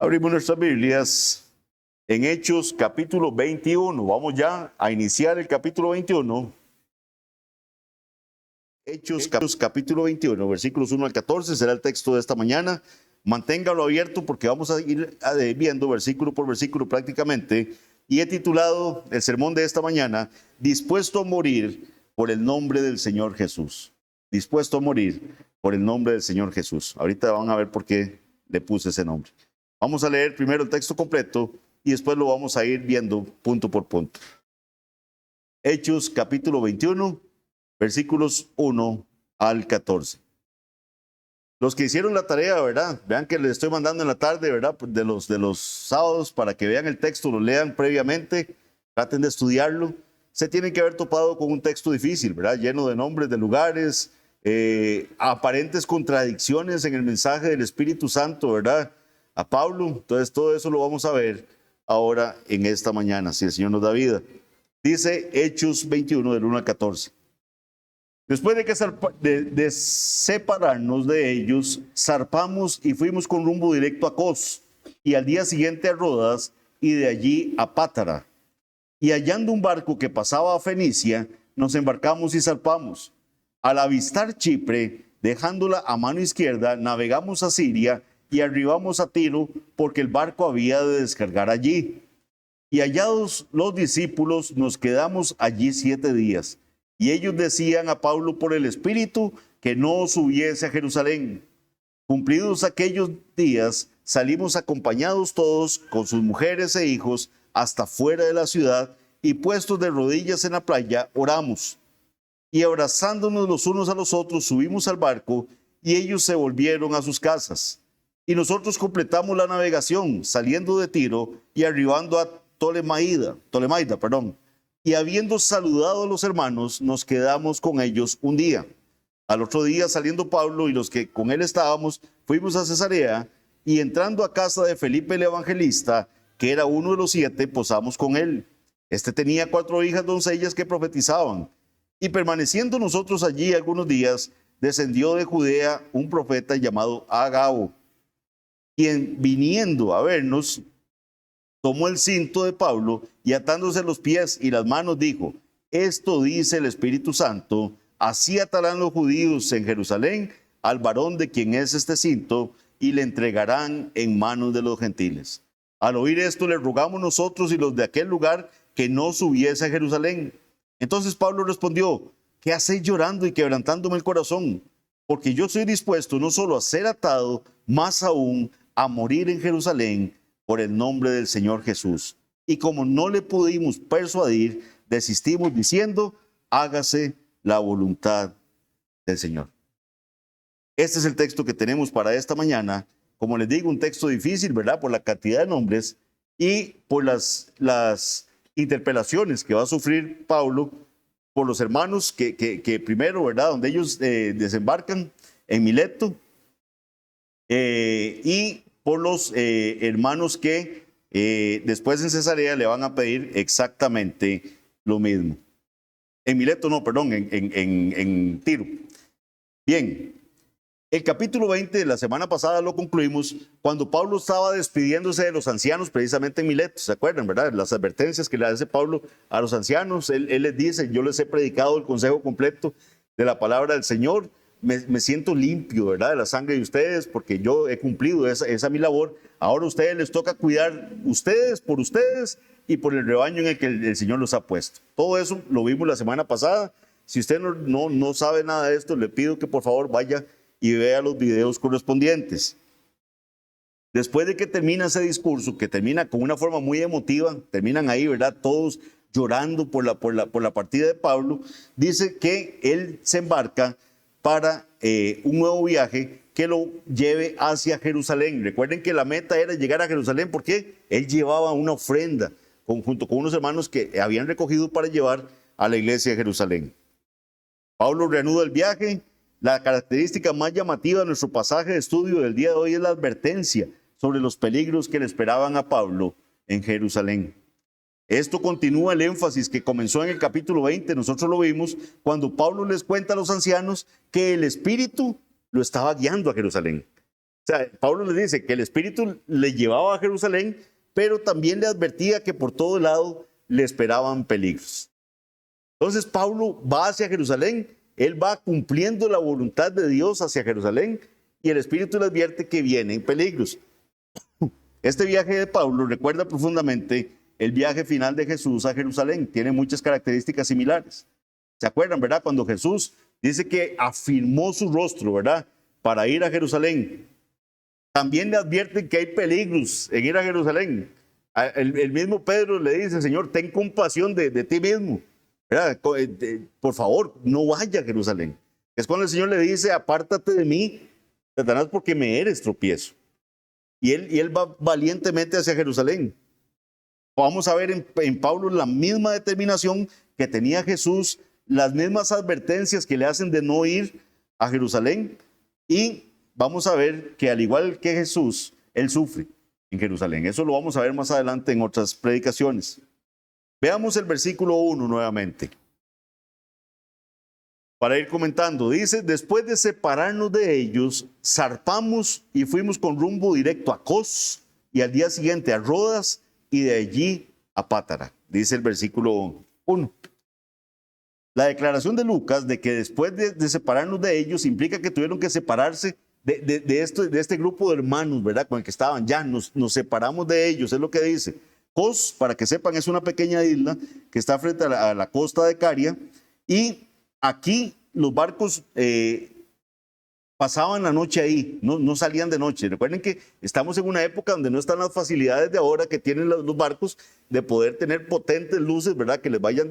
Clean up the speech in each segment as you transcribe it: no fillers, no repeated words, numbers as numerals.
Abrimos nuestras Biblias en Hechos capítulo 21. Vamos ya a iniciar el capítulo 21. Hechos capítulo 21, versículos 1 al 14 será el texto de esta mañana. Manténgalo abierto porque vamos a ir viendo versículo por versículo prácticamente. Y he titulado el sermón de esta mañana, Dispuesto a morir por el nombre del Señor Jesús. Dispuesto a morir por el nombre del Señor Jesús. Ahorita van a ver por qué le puse ese nombre. Vamos a leer primero el texto completo y después lo vamos a ir viendo punto por punto. Hechos capítulo 21, versículos 1 al 14. Los que hicieron la tarea, ¿verdad? Vean que les estoy mandando en la tarde, ¿verdad? De los sábados para que vean el texto, lo lean previamente, traten de estudiarlo. Se tienen que haber topado con un texto difícil, ¿verdad? Lleno de nombres, de lugares, aparentes contradicciones en el mensaje del Espíritu Santo, ¿verdad? A Pablo. Entonces todo eso lo vamos a ver ahora en esta mañana, si el Señor nos da vida. Dice Hechos 21 del 1 al 14. Después de separarnos de ellos, zarpamos y fuimos con rumbo directo a Cos, y al día siguiente a Rodas, y de allí a Pátara. Y hallando un barco que pasaba a Fenicia, nos embarcamos y zarpamos. Al avistar Chipre, dejándola a mano izquierda, navegamos a Siria y arribamos a Tiro, porque el barco había de descargar allí. Y hallados los discípulos, nos quedamos allí 7 días. Y ellos decían a Pablo por el Espíritu que no subiese a Jerusalén. Cumplidos aquellos días, salimos acompañados todos con sus mujeres e hijos hasta fuera de la ciudad, y puestos de rodillas en la playa, oramos. Y abrazándonos los unos a los otros, subimos al barco, y ellos se volvieron a sus casas. Y nosotros completamos la navegación, saliendo de Tiro y arribando a Tolemaida. Y habiendo saludado a los hermanos, nos quedamos con ellos un día. Al otro día, saliendo Pablo y los que con él estábamos, fuimos a Cesarea, y entrando a casa de Felipe el evangelista, que era uno de los 7, posamos con él. Este tenía 4 hijas doncellas que profetizaban. Y permaneciendo nosotros allí algunos días, descendió de Judea un profeta llamado Agabo, quien viniendo a vernos, tomó el cinto de Pablo y atándose los pies y las manos dijo: esto dice el Espíritu Santo, así atarán los judíos en Jerusalén al varón de quien es este cinto, y le entregarán en manos de los gentiles. Al oír esto, le rogamos nosotros y los de aquel lugar que no subiese a Jerusalén. Entonces Pablo respondió: ¿qué hacéis llorando y quebrantándome el corazón? Porque yo estoy dispuesto no solo a ser atado, más aún a morir en Jerusalén por el nombre del Señor Jesús. Y como no le pudimos persuadir, desistimos diciendo: hágase la voluntad del Señor. Este es el texto que tenemos para esta mañana. Como les digo, un texto difícil, ¿verdad? Por la cantidad de nombres y por las interpelaciones que va a sufrir Pablo por los hermanos que primero, ¿verdad? Donde ellos desembarcan en Mileto, y por los hermanos que después en Cesarea le van a pedir exactamente lo mismo. En Mileto no, perdón, en Tiro. Bien, el capítulo 20 de la semana pasada lo concluimos cuando Pablo estaba despidiéndose de los ancianos precisamente en Mileto. ¿Se acuerdan, verdad? Las advertencias que le hace Pablo a los ancianos. Él les dice: yo les he predicado el consejo completo de la palabra del Señor. Me siento limpio, ¿verdad? De la sangre de ustedes, porque yo he cumplido esa mi labor. Ahora a ustedes les toca cuidar ustedes por ustedes y por el rebaño en el que el Señor los ha puesto. Todo eso lo vimos la semana pasada. Si usted no sabe nada de esto, le pido que por favor vaya y vea los videos correspondientes. Después de que termina ese discurso, que termina con una forma muy emotiva, terminan ahí, ¿verdad? Todos llorando por la partida de Pablo. Dice que él se embarca para un nuevo viaje que lo lleve hacia Jerusalén. Recuerden que la meta era llegar a Jerusalén porque él llevaba una ofrenda junto con unos hermanos que habían recogido para llevar a la iglesia de Jerusalén. Pablo reanuda el viaje. La característica más llamativa de nuestro pasaje de estudio del día de hoy es la advertencia sobre los peligros que le esperaban a Pablo en Jerusalén. Esto continúa el énfasis que comenzó en el capítulo 20, nosotros lo vimos, cuando Pablo les cuenta a los ancianos que el Espíritu lo estaba guiando a Jerusalén. sea, Pablo le dice que el Espíritu le llevaba a Jerusalén, pero también le advertía que por todo lado le esperaban peligros. Entonces Pablo va hacia Jerusalén, él va cumpliendo la voluntad de Dios hacia Jerusalén y el Espíritu le advierte que vienen peligros. Este viaje de Pablo recuerda profundamente el viaje final de Jesús a Jerusalén. Tiene muchas características similares. ¿Se acuerdan, verdad? Cuando Jesús dice que afirmó su rostro, ¿verdad? Para ir a Jerusalén. También le advierten que hay peligros en ir a Jerusalén. El mismo Pedro le dice, Señor, ten compasión de ti mismo. ¿Verdad? Por favor, no vaya a Jerusalén. Es cuando el Señor le dice, apártate de mí, Satanás, porque me eres tropiezo. Y él va valientemente hacia Jerusalén. Vamos a ver en Pablo la misma determinación que tenía Jesús, las mismas advertencias que le hacen de no ir a Jerusalén. Y vamos a ver que al igual que Jesús, él sufre en Jerusalén. Eso lo vamos a ver más adelante en otras predicaciones. Veamos el versículo 1 nuevamente. Para ir comentando, dice, después de separarnos de ellos, zarpamos y fuimos con rumbo directo a Cos y al día siguiente a Rodas y de allí a Pátara, dice el versículo 1. La declaración de Lucas de que después de separarnos de ellos implica que tuvieron que separarse de este grupo de hermanos, ¿verdad? Con el que estaban, ya nos separamos de ellos, es lo que dice. Cos, para que sepan, es una pequeña isla que está frente a la costa de Caria y aquí los barcos pasaban la noche ahí, no salían de noche. Recuerden que estamos en una época donde no están las facilidades de ahora que tienen los barcos de poder tener potentes luces, ¿verdad? Que les vayan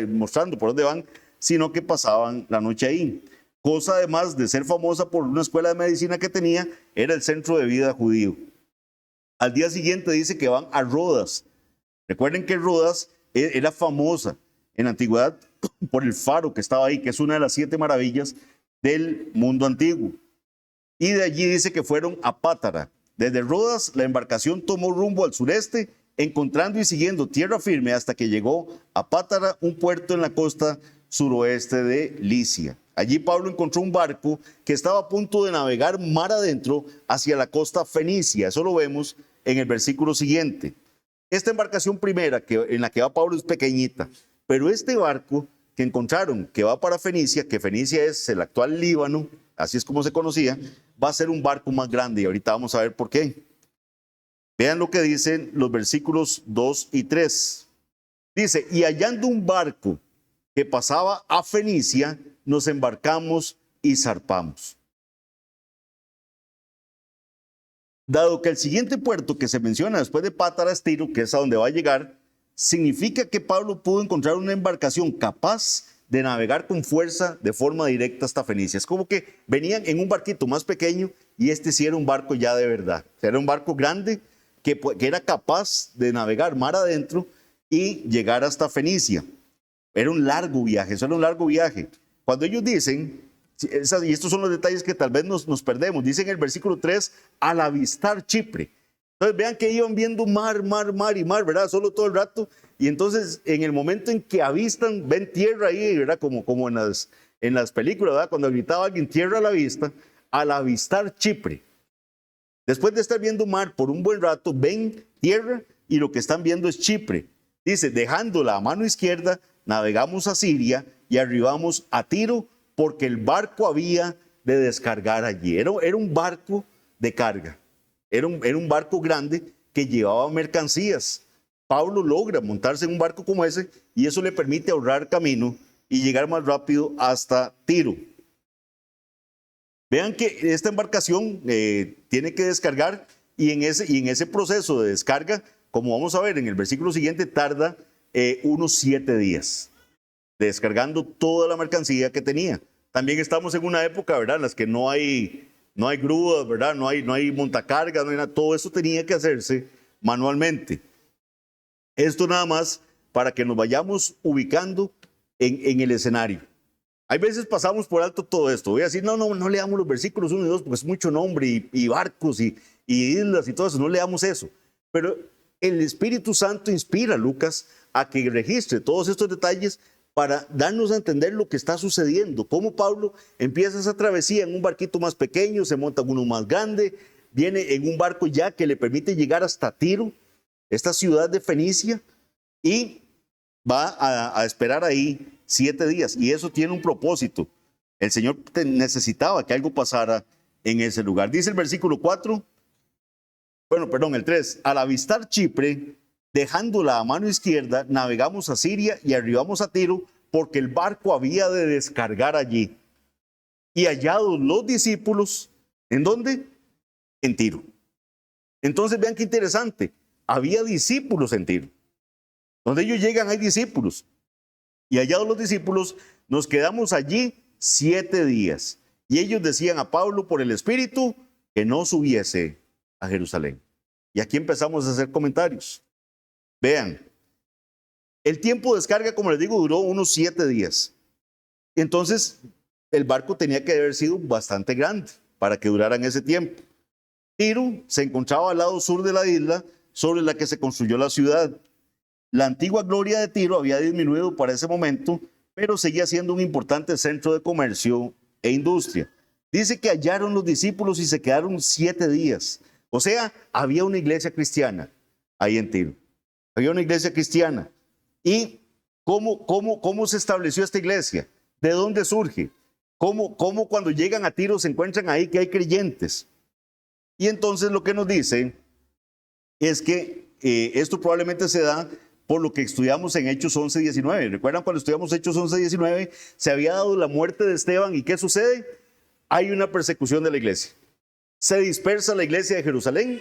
mostrando por dónde van, sino que pasaban la noche ahí. Cosa además de ser famosa por una escuela de medicina que tenía, era el centro de vida judío. Al día siguiente dice que van a Rodas. Recuerden que Rodas era famosa en la antigüedad por el faro que estaba ahí, que es una de las 7 maravillas del mundo antiguo. Y de allí dice que fueron a Pátara. Desde Rodas la embarcación tomó rumbo al sureste, encontrando y siguiendo tierra firme hasta que llegó a Pátara, un puerto en la costa suroeste de Licia. Allí Pablo encontró un barco que estaba a punto de navegar mar adentro hacia la costa fenicia. Eso lo vemos en el versículo siguiente. Esta embarcación primera en la que va Pablo es pequeñita, pero este barco que encontraron que va para Fenicia, que Fenicia es el actual Líbano, así es como se conocía, va a ser un barco más grande y ahorita vamos a ver por qué. Vean lo que dicen los versículos 2 y 3. Dice, y hallando un barco que pasaba a Fenicia, nos embarcamos y zarpamos. Dado que el siguiente puerto que se menciona después de Pátara es Tiro, que es a donde va a llegar, significa que Pablo pudo encontrar una embarcación capaz de navegar con fuerza de forma directa hasta Fenicia. Es como que venían en un barquito más pequeño y este sí era un barco ya de verdad. O sea, era un barco grande que era capaz de navegar mar adentro y llegar hasta Fenicia. Era un largo viaje, eso era un largo viaje. Cuando ellos dicen, y estos son los detalles que tal vez nos perdemos, dicen en el versículo 3, al avistar Chipre. Entonces vean que iban viendo mar, ¿verdad? Solo todo el rato. Y entonces en el momento en que avistan, ven tierra ahí, ¿verdad? Como en las películas, ¿verdad? Cuando gritaba alguien tierra a la vista, al avistar Chipre. Después de estar viendo mar por un buen rato, ven tierra y lo que están viendo es Chipre. Dice, dejándola a mano izquierda, navegamos a Siria y arribamos a Tiro porque el barco había de descargar allí. Era un barco de carga. Era un barco grande que llevaba mercancías. Pablo logra montarse en un barco como ese y eso le permite ahorrar camino y llegar más rápido hasta Tiro. Vean que esta embarcación tiene que descargar y en ese proceso de descarga, como vamos a ver en el versículo siguiente, tarda unos 7 días descargando toda la mercancía que tenía. También estamos en una época, ¿verdad?, en las que no hay grúas, ¿verdad? No hay montacargas, no hay nada. Todo eso tenía que hacerse manualmente. Esto nada más para que nos vayamos ubicando en el escenario. Hay veces pasamos por alto todo esto. Voy a decir, no leamos los versículos 1 y 2 porque es mucho nombre y barcos y islas y todo eso. No leamos eso. Pero el Espíritu Santo inspira a Lucas a que registre todos estos detalles para darnos a entender lo que está sucediendo. Cómo Pablo empieza esa travesía en un barquito más pequeño, se monta en uno más grande, viene en un barco ya que le permite llegar hasta Tiro, esta ciudad de Fenicia, y va a esperar ahí 7 días. Y eso tiene un propósito. El Señor necesitaba que algo pasara en ese lugar. Dice el versículo 4, el 3. Al avistar Chipre, dejándola a mano izquierda, navegamos a Siria y arribamos a Tiro, porque el barco había de descargar allí. Y hallados los discípulos, ¿en dónde? En Tiro. Entonces vean qué interesante. Había discípulos en Tiro. Donde ellos llegan hay discípulos. Y hallados los discípulos, nos quedamos allí 7 días. Y ellos decían a Pablo por el Espíritu que no subiese a Jerusalén. Y aquí empezamos a hacer comentarios. Vean, el tiempo de descarga, como les digo, duró unos 7 días. Entonces, el barco tenía que haber sido bastante grande para que duraran ese tiempo. Tiro se encontraba al lado sur de la isla sobre la que se construyó la ciudad. La antigua gloria de Tiro había disminuido para ese momento, pero seguía siendo un importante centro de comercio e industria. Dice que hallaron los discípulos y se quedaron 7 días. O sea, había una iglesia cristiana ahí en Tiro. Había una iglesia cristiana. ¿Y cómo se estableció esta iglesia? ¿De dónde surge? ¿Cómo cuando llegan a Tiro se encuentran ahí que hay creyentes? Y entonces lo que nos dice es que esto probablemente se da por lo que estudiamos en Hechos 11:19. ¿Recuerdan cuando estudiamos Hechos 11:19? Se había dado la muerte de Esteban y ¿qué sucede? Hay una persecución de la iglesia. Se dispersa la iglesia de Jerusalén,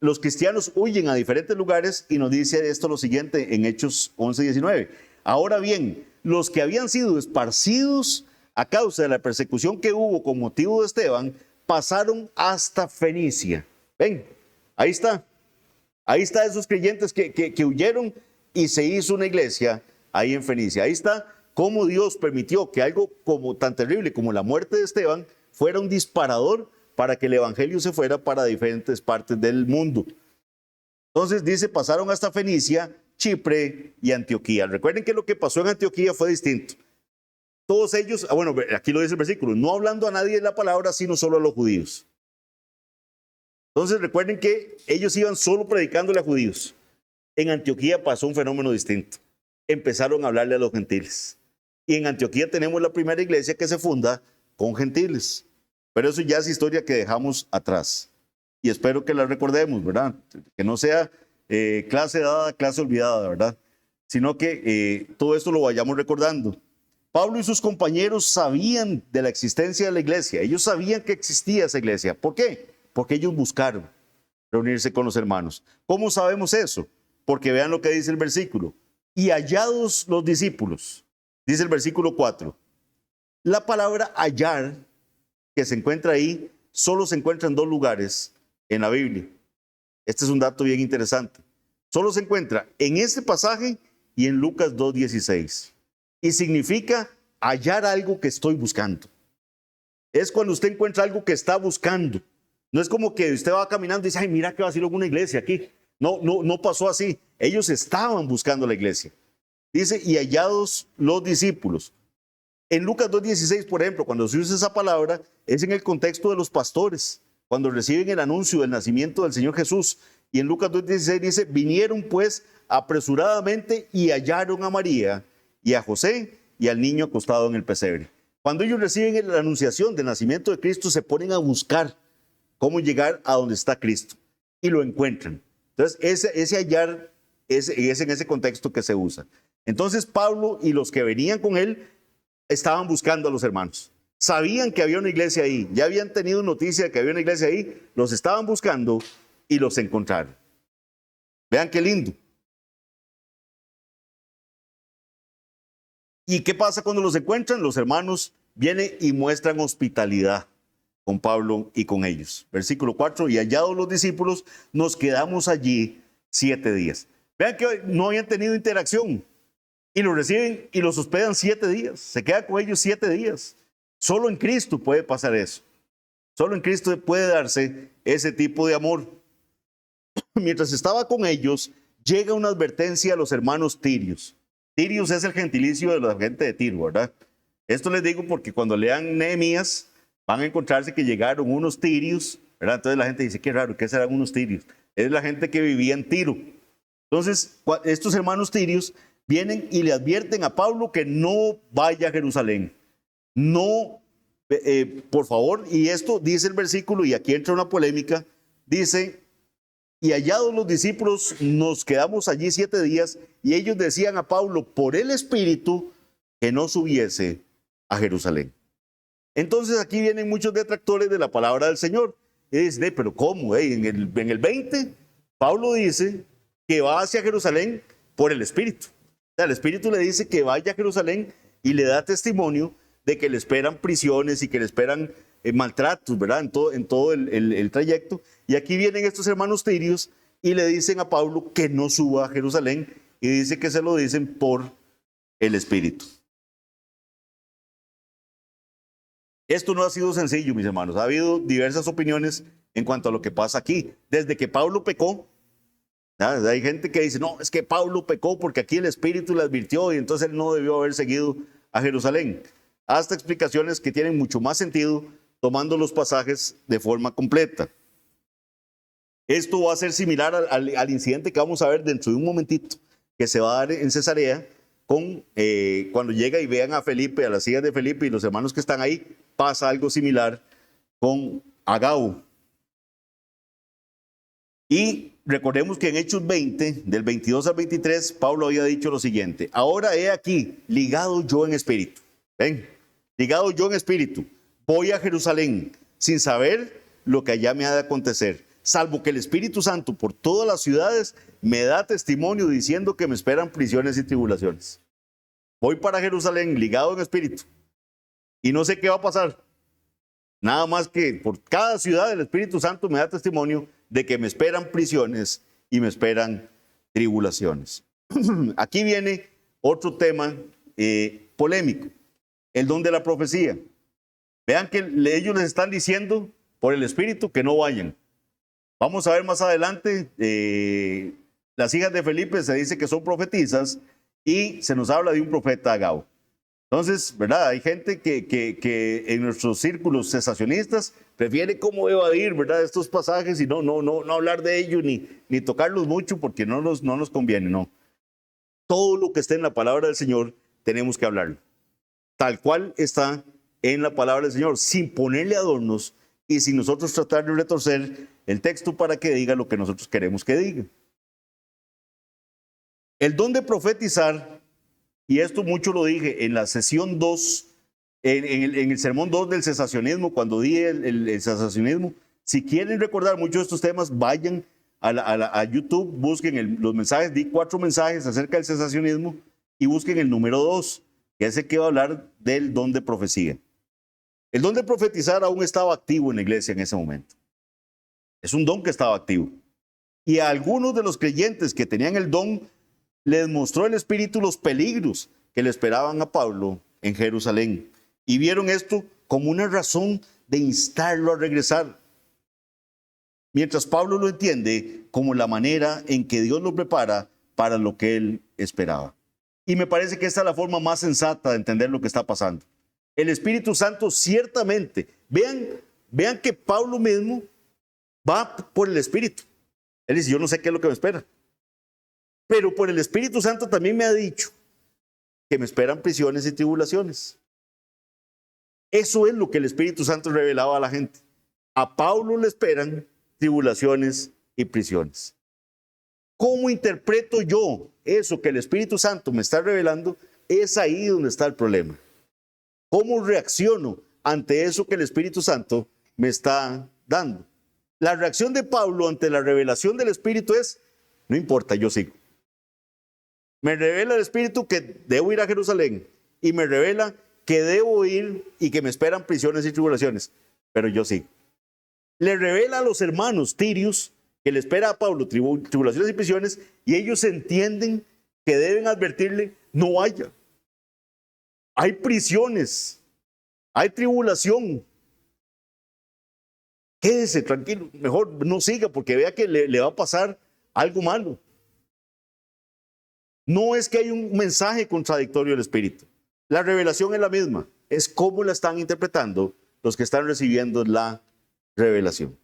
los cristianos huyen a diferentes lugares y nos dice esto lo siguiente en Hechos 11:19. Ahora bien, los que habían sido esparcidos a causa de la persecución que hubo con motivo de Esteban, pasaron hasta Fenicia. Ven, ahí está. Ahí está esos creyentes que huyeron y se hizo una iglesia ahí en Fenicia. Ahí está cómo Dios permitió que algo como tan terrible como la muerte de Esteban fuera un disparador para que el evangelio se fuera para diferentes partes del mundo. Entonces dice, pasaron hasta Fenicia, Chipre y Antioquía. Recuerden que lo que pasó en Antioquía fue distinto. Todos ellos, aquí lo dice el versículo, no hablando a nadie de la palabra, sino solo a los judíos. Entonces recuerden que ellos iban solo predicándole a judíos. En Antioquía pasó un fenómeno distinto. Empezaron a hablarle a los gentiles. Y en Antioquía tenemos la primera iglesia que se funda con gentiles. Pero eso ya es historia que dejamos atrás. Y espero que la recordemos, ¿verdad? Que no sea clase dada, clase olvidada, ¿verdad? Sino que todo esto lo vayamos recordando. Pablo y sus compañeros sabían de la existencia de la iglesia. Ellos sabían que existía esa iglesia. ¿Por qué? Porque ellos buscaron reunirse con los hermanos. ¿Cómo sabemos eso? Porque vean lo que dice el versículo. Y hallados los discípulos, dice el versículo 4. La palabra hallar, que se encuentra ahí, solo se encuentra en 2 lugares en la Biblia. Este es un dato bien interesante. Solo se encuentra en este pasaje y en Lucas 2:16. Y significa hallar algo que estoy buscando. Es cuando usted encuentra algo que está buscando. No es como que usted va caminando y dice, ay, mira que va a ser alguna iglesia aquí. No pasó así. Ellos estaban buscando la iglesia. Dice, y hallados los discípulos. En Lucas 2:16, por ejemplo, cuando se usa esa palabra, es en el contexto de los pastores, cuando reciben el anuncio del nacimiento del Señor Jesús. Y en Lucas 2:16 dice, vinieron pues apresuradamente y hallaron a María y a José y al niño acostado en el pesebre. Cuando ellos reciben la anunciación del nacimiento de Cristo, se ponen a buscar cómo llegar a donde está Cristo y lo encuentran. Entonces, ese hallar es en ese contexto que se usa. Entonces, Pablo y los que venían con él estaban buscando a los hermanos. Sabían que había una iglesia ahí, ya habían tenido noticia de que había una iglesia ahí, los estaban buscando y los encontraron. Vean qué lindo. ¿Y qué pasa cuando los encuentran? Los hermanos vienen y muestran hospitalidad con Pablo y con ellos. Versículo 4, y hallados los discípulos, nos quedamos allí 7 días. Vean que no habían tenido interacción y los reciben y los hospedan 7 días. Se queda con ellos 7 días. Solo en Cristo puede pasar eso. Solo en Cristo puede darse ese tipo de amor. Mientras estaba con ellos, llega una advertencia a los hermanos tirios. Tirios es el gentilicio de la gente de Tiro, ¿verdad? Esto les digo porque cuando lean Nehemías van a encontrarse que llegaron unos tirios ¿verdad? Entonces la gente dice, qué raro, ¿qué serán unos tirios? Es la gente que vivía en Tiro. Entonces, estos hermanos tirios vienen y le advierten a Pablo que no vaya a Jerusalén. No, por favor, y esto dice el versículo, y aquí entra una polémica, dice, y hallados los discípulos, nos quedamos allí 7 días, y ellos decían a Pablo, por el Espíritu, que no subiese a Jerusalén. Entonces aquí vienen muchos detractores de la palabra del Señor. Y dicen, pero ¿cómo? En el 20, Pablo dice que va hacia Jerusalén por el Espíritu. O sea, el Espíritu le dice que vaya a Jerusalén y le da testimonio de que le esperan prisiones y que le esperan maltratos, ¿verdad? En todo el trayecto. Y aquí vienen estos hermanos tirios y le dicen a Pablo que no suba a Jerusalén y dice que se lo dicen por el Espíritu. Esto no ha sido sencillo, mis hermanos. Ha habido diversas opiniones en cuanto a lo que pasa aquí. Desde que Pablo pecó, ¿verdad? Hay gente que dice, no, es que Pablo pecó porque aquí el Espíritu le advirtió y entonces él no debió haber seguido a Jerusalén. Hasta explicaciones que tienen mucho más sentido tomando los pasajes de forma completa. Esto va a ser similar al incidente que vamos a ver dentro de un momentito, que se va a dar en Cesarea, cuando llega y vean a Felipe, a las hijas de Felipe y los hermanos que están ahí, pasa algo similar con Agabo. Y recordemos que en Hechos 20, del 22 al 23, Pablo había dicho lo siguiente, ahora he aquí, ligado yo en espíritu, ven, ligado yo en espíritu, voy a Jerusalén, sin saber lo que allá me ha de acontecer, salvo que el Espíritu Santo por todas las ciudades me da testimonio diciendo que me esperan prisiones y tribulaciones. Voy para Jerusalén ligado en espíritu y no sé qué va a pasar. Nada más que por cada ciudad el Espíritu Santo me da testimonio de que me esperan prisiones y me esperan tribulaciones. Aquí viene otro tema polémico, el don de la profecía. Vean que ellos les están diciendo por el Espíritu que no vayan. Vamos a ver más adelante, las hijas de Felipe se dice que son profetizas y se nos habla de un profeta Agabo. Entonces, ¿verdad? Hay gente que en nuestros círculos cesacionistas prefiere como evadir, ¿verdad? Estos pasajes y no hablar de ellos ni tocarlos mucho porque no nos conviene, no. Todo lo que esté en la palabra del Señor tenemos que hablarlo. Tal cual está en la palabra del Señor, sin ponerle adornos y sin nosotros tratar de retorcer el texto para que diga lo que nosotros queremos que diga. El don de profetizar, y esto mucho lo dije en la sesión 2, en el sermón 2 del cesacionismo, cuando di el cesacionismo. Si quieren recordar muchos de estos temas, vayan a YouTube, busquen los mensajes, di 4 mensajes acerca del cesacionismo y busquen el número 2, que es el que va a hablar del don de profecía. El don de profetizar aún estaba activo en la iglesia en ese momento. Es un don que estaba activo. Y a algunos de los creyentes que tenían el don, les mostró el Espíritu los peligros que le esperaban a Pablo en Jerusalén. Y vieron esto como una razón de instarlo a regresar. Mientras Pablo lo entiende como la manera en que Dios lo prepara para lo que él esperaba. Y me parece que esta es la forma más sensata de entender lo que está pasando. El Espíritu Santo ciertamente, vean que Pablo mismo va por el Espíritu. Él dice, yo no sé qué es lo que me espera. Pero por el Espíritu Santo también me ha dicho que me esperan prisiones y tribulaciones. Eso es lo que el Espíritu Santo revelaba a la gente. A Pablo le esperan tribulaciones y prisiones. ¿Cómo interpreto yo eso que el Espíritu Santo me está revelando? Es ahí donde está el problema. ¿Cómo reacciono ante eso que el Espíritu Santo me está dando? La reacción de Pablo ante la revelación del Espíritu es, no importa, yo sigo. Me revela el Espíritu que debo ir a Jerusalén y me revela que debo ir y que me esperan prisiones y tribulaciones, pero yo sigo. Le revela a los hermanos tirios que le espera a Pablo tribulaciones y prisiones y ellos entienden que deben advertirle, no vaya. Hay prisiones, hay tribulación. Quédese tranquilo, mejor no siga porque vea que le va a pasar algo malo. No es que hay un mensaje contradictorio del Espíritu. La revelación es la misma. Es cómo la están interpretando los que están recibiendo la revelación.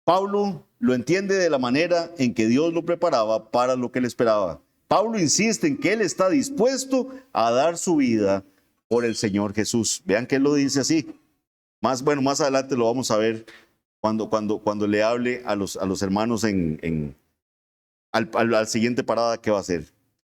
Pablo lo entiende de la manera en que Dios lo preparaba para lo que le esperaba. Pablo insiste en que él está dispuesto a dar su vida por el Señor Jesús. Vean que él lo dice así. Más adelante lo vamos a ver cuando le hable a los hermanos al siguiente parada que va a hacer.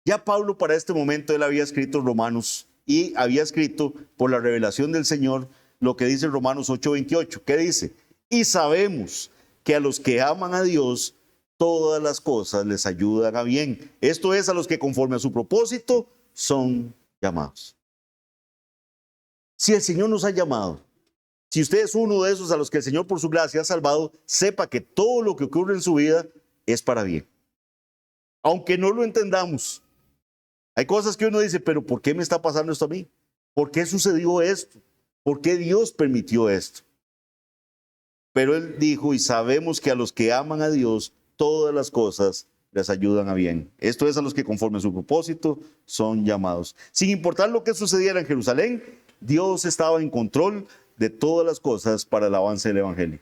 Ya Pablo para este momento él había escrito Romanos y había escrito por la revelación del Señor lo que dice Romanos 8:28. ¿Qué dice? Y sabemos que a los que aman a Dios, todas las cosas les ayudan a bien. Esto es, a los que conforme a su propósito son llamados. Si el Señor nos ha llamado, si usted es uno de esos a los que el Señor por su gracia ha salvado, sepa que todo lo que ocurre en su vida es para bien. Aunque no lo entendamos, hay cosas que uno dice, pero ¿por qué me está pasando esto a mí? ¿Por qué sucedió esto? ¿Por qué Dios permitió esto? Pero él dijo, y sabemos que a los que aman a Dios, todas las cosas les ayudan a bien. Esto es, a los que conforme a su propósito son llamados. Sin importar lo que sucediera en Jerusalén, Dios estaba en control de todas las cosas para el avance del evangelio.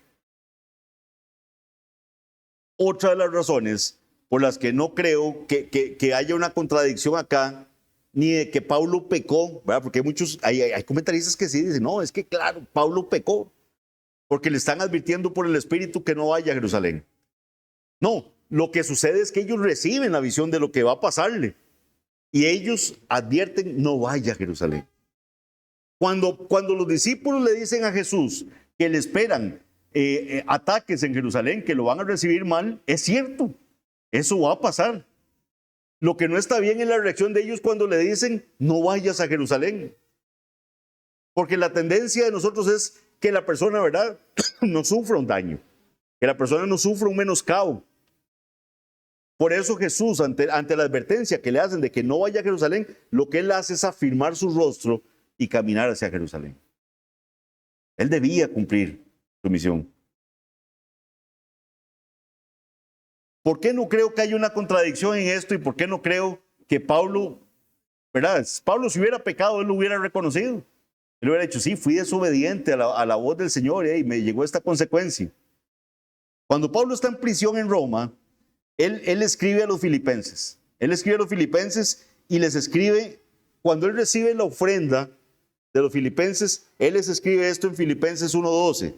Otra de las razones por las que no creo que haya una contradicción acá, ni de que Pablo pecó, ¿verdad? Porque hay comentaristas que sí dicen, no, es que claro, Pablo pecó, porque le están advirtiendo por el Espíritu que no vaya a Jerusalén. No, lo que sucede es que ellos reciben la visión de lo que va a pasarle, y ellos advierten, no vaya a Jerusalén. Cuando los discípulos le dicen a Jesús que le esperan ataques en Jerusalén, que lo van a recibir mal, es cierto, eso va a pasar. Lo que no está bien es la reacción de ellos cuando le dicen, no vayas a Jerusalén. Porque la tendencia de nosotros es que la persona, ¿verdad?, no sufra un daño, que la persona no sufra un menoscabo. Por eso Jesús, ante la advertencia que le hacen de que no vaya a Jerusalén, lo que él hace es afirmar su rostro y caminar hacia Jerusalén. Él debía cumplir su misión. ¿Por qué no creo que haya una contradicción en esto y por qué no creo que Pablo, ¿verdad? Pablo, si hubiera pecado, él lo hubiera reconocido. Él hubiera dicho, sí, fui desobediente a la voz del Señor y me llegó esta consecuencia. Cuando Pablo está en prisión en Roma, él escribe a los filipenses. Él escribe a los filipenses y les escribe, cuando él recibe la ofrenda de los filipenses, él les escribe esto en Filipenses 1:12.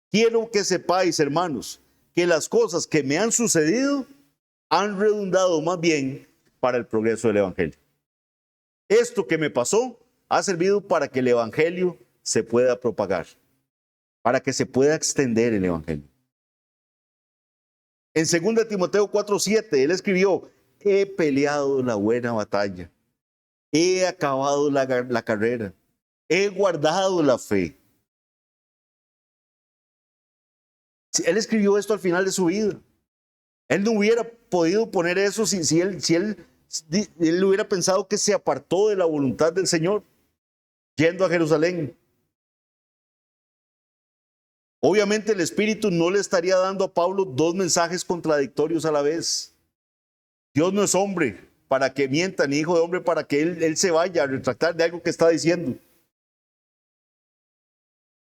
Quiero que sepáis, hermanos, que las cosas que me han sucedido han redundado más bien para el progreso del evangelio. Esto que me pasó ha servido para que el evangelio se pueda propagar, para que se pueda extender el evangelio. En 2 Timoteo 4:7, él escribió, he peleado la buena batalla, he acabado la carrera, he guardado la fe. Él escribió esto al final de su vida. Él no hubiera podido poner eso si él hubiera pensado que se apartó de la voluntad del Señor, yendo a Jerusalén. Obviamente el Espíritu no le estaría dando a Pablo dos mensajes contradictorios a la vez. Dios no es hombre para que mienta, ni hijo de hombre para que él se vaya a retractar de algo que está diciendo.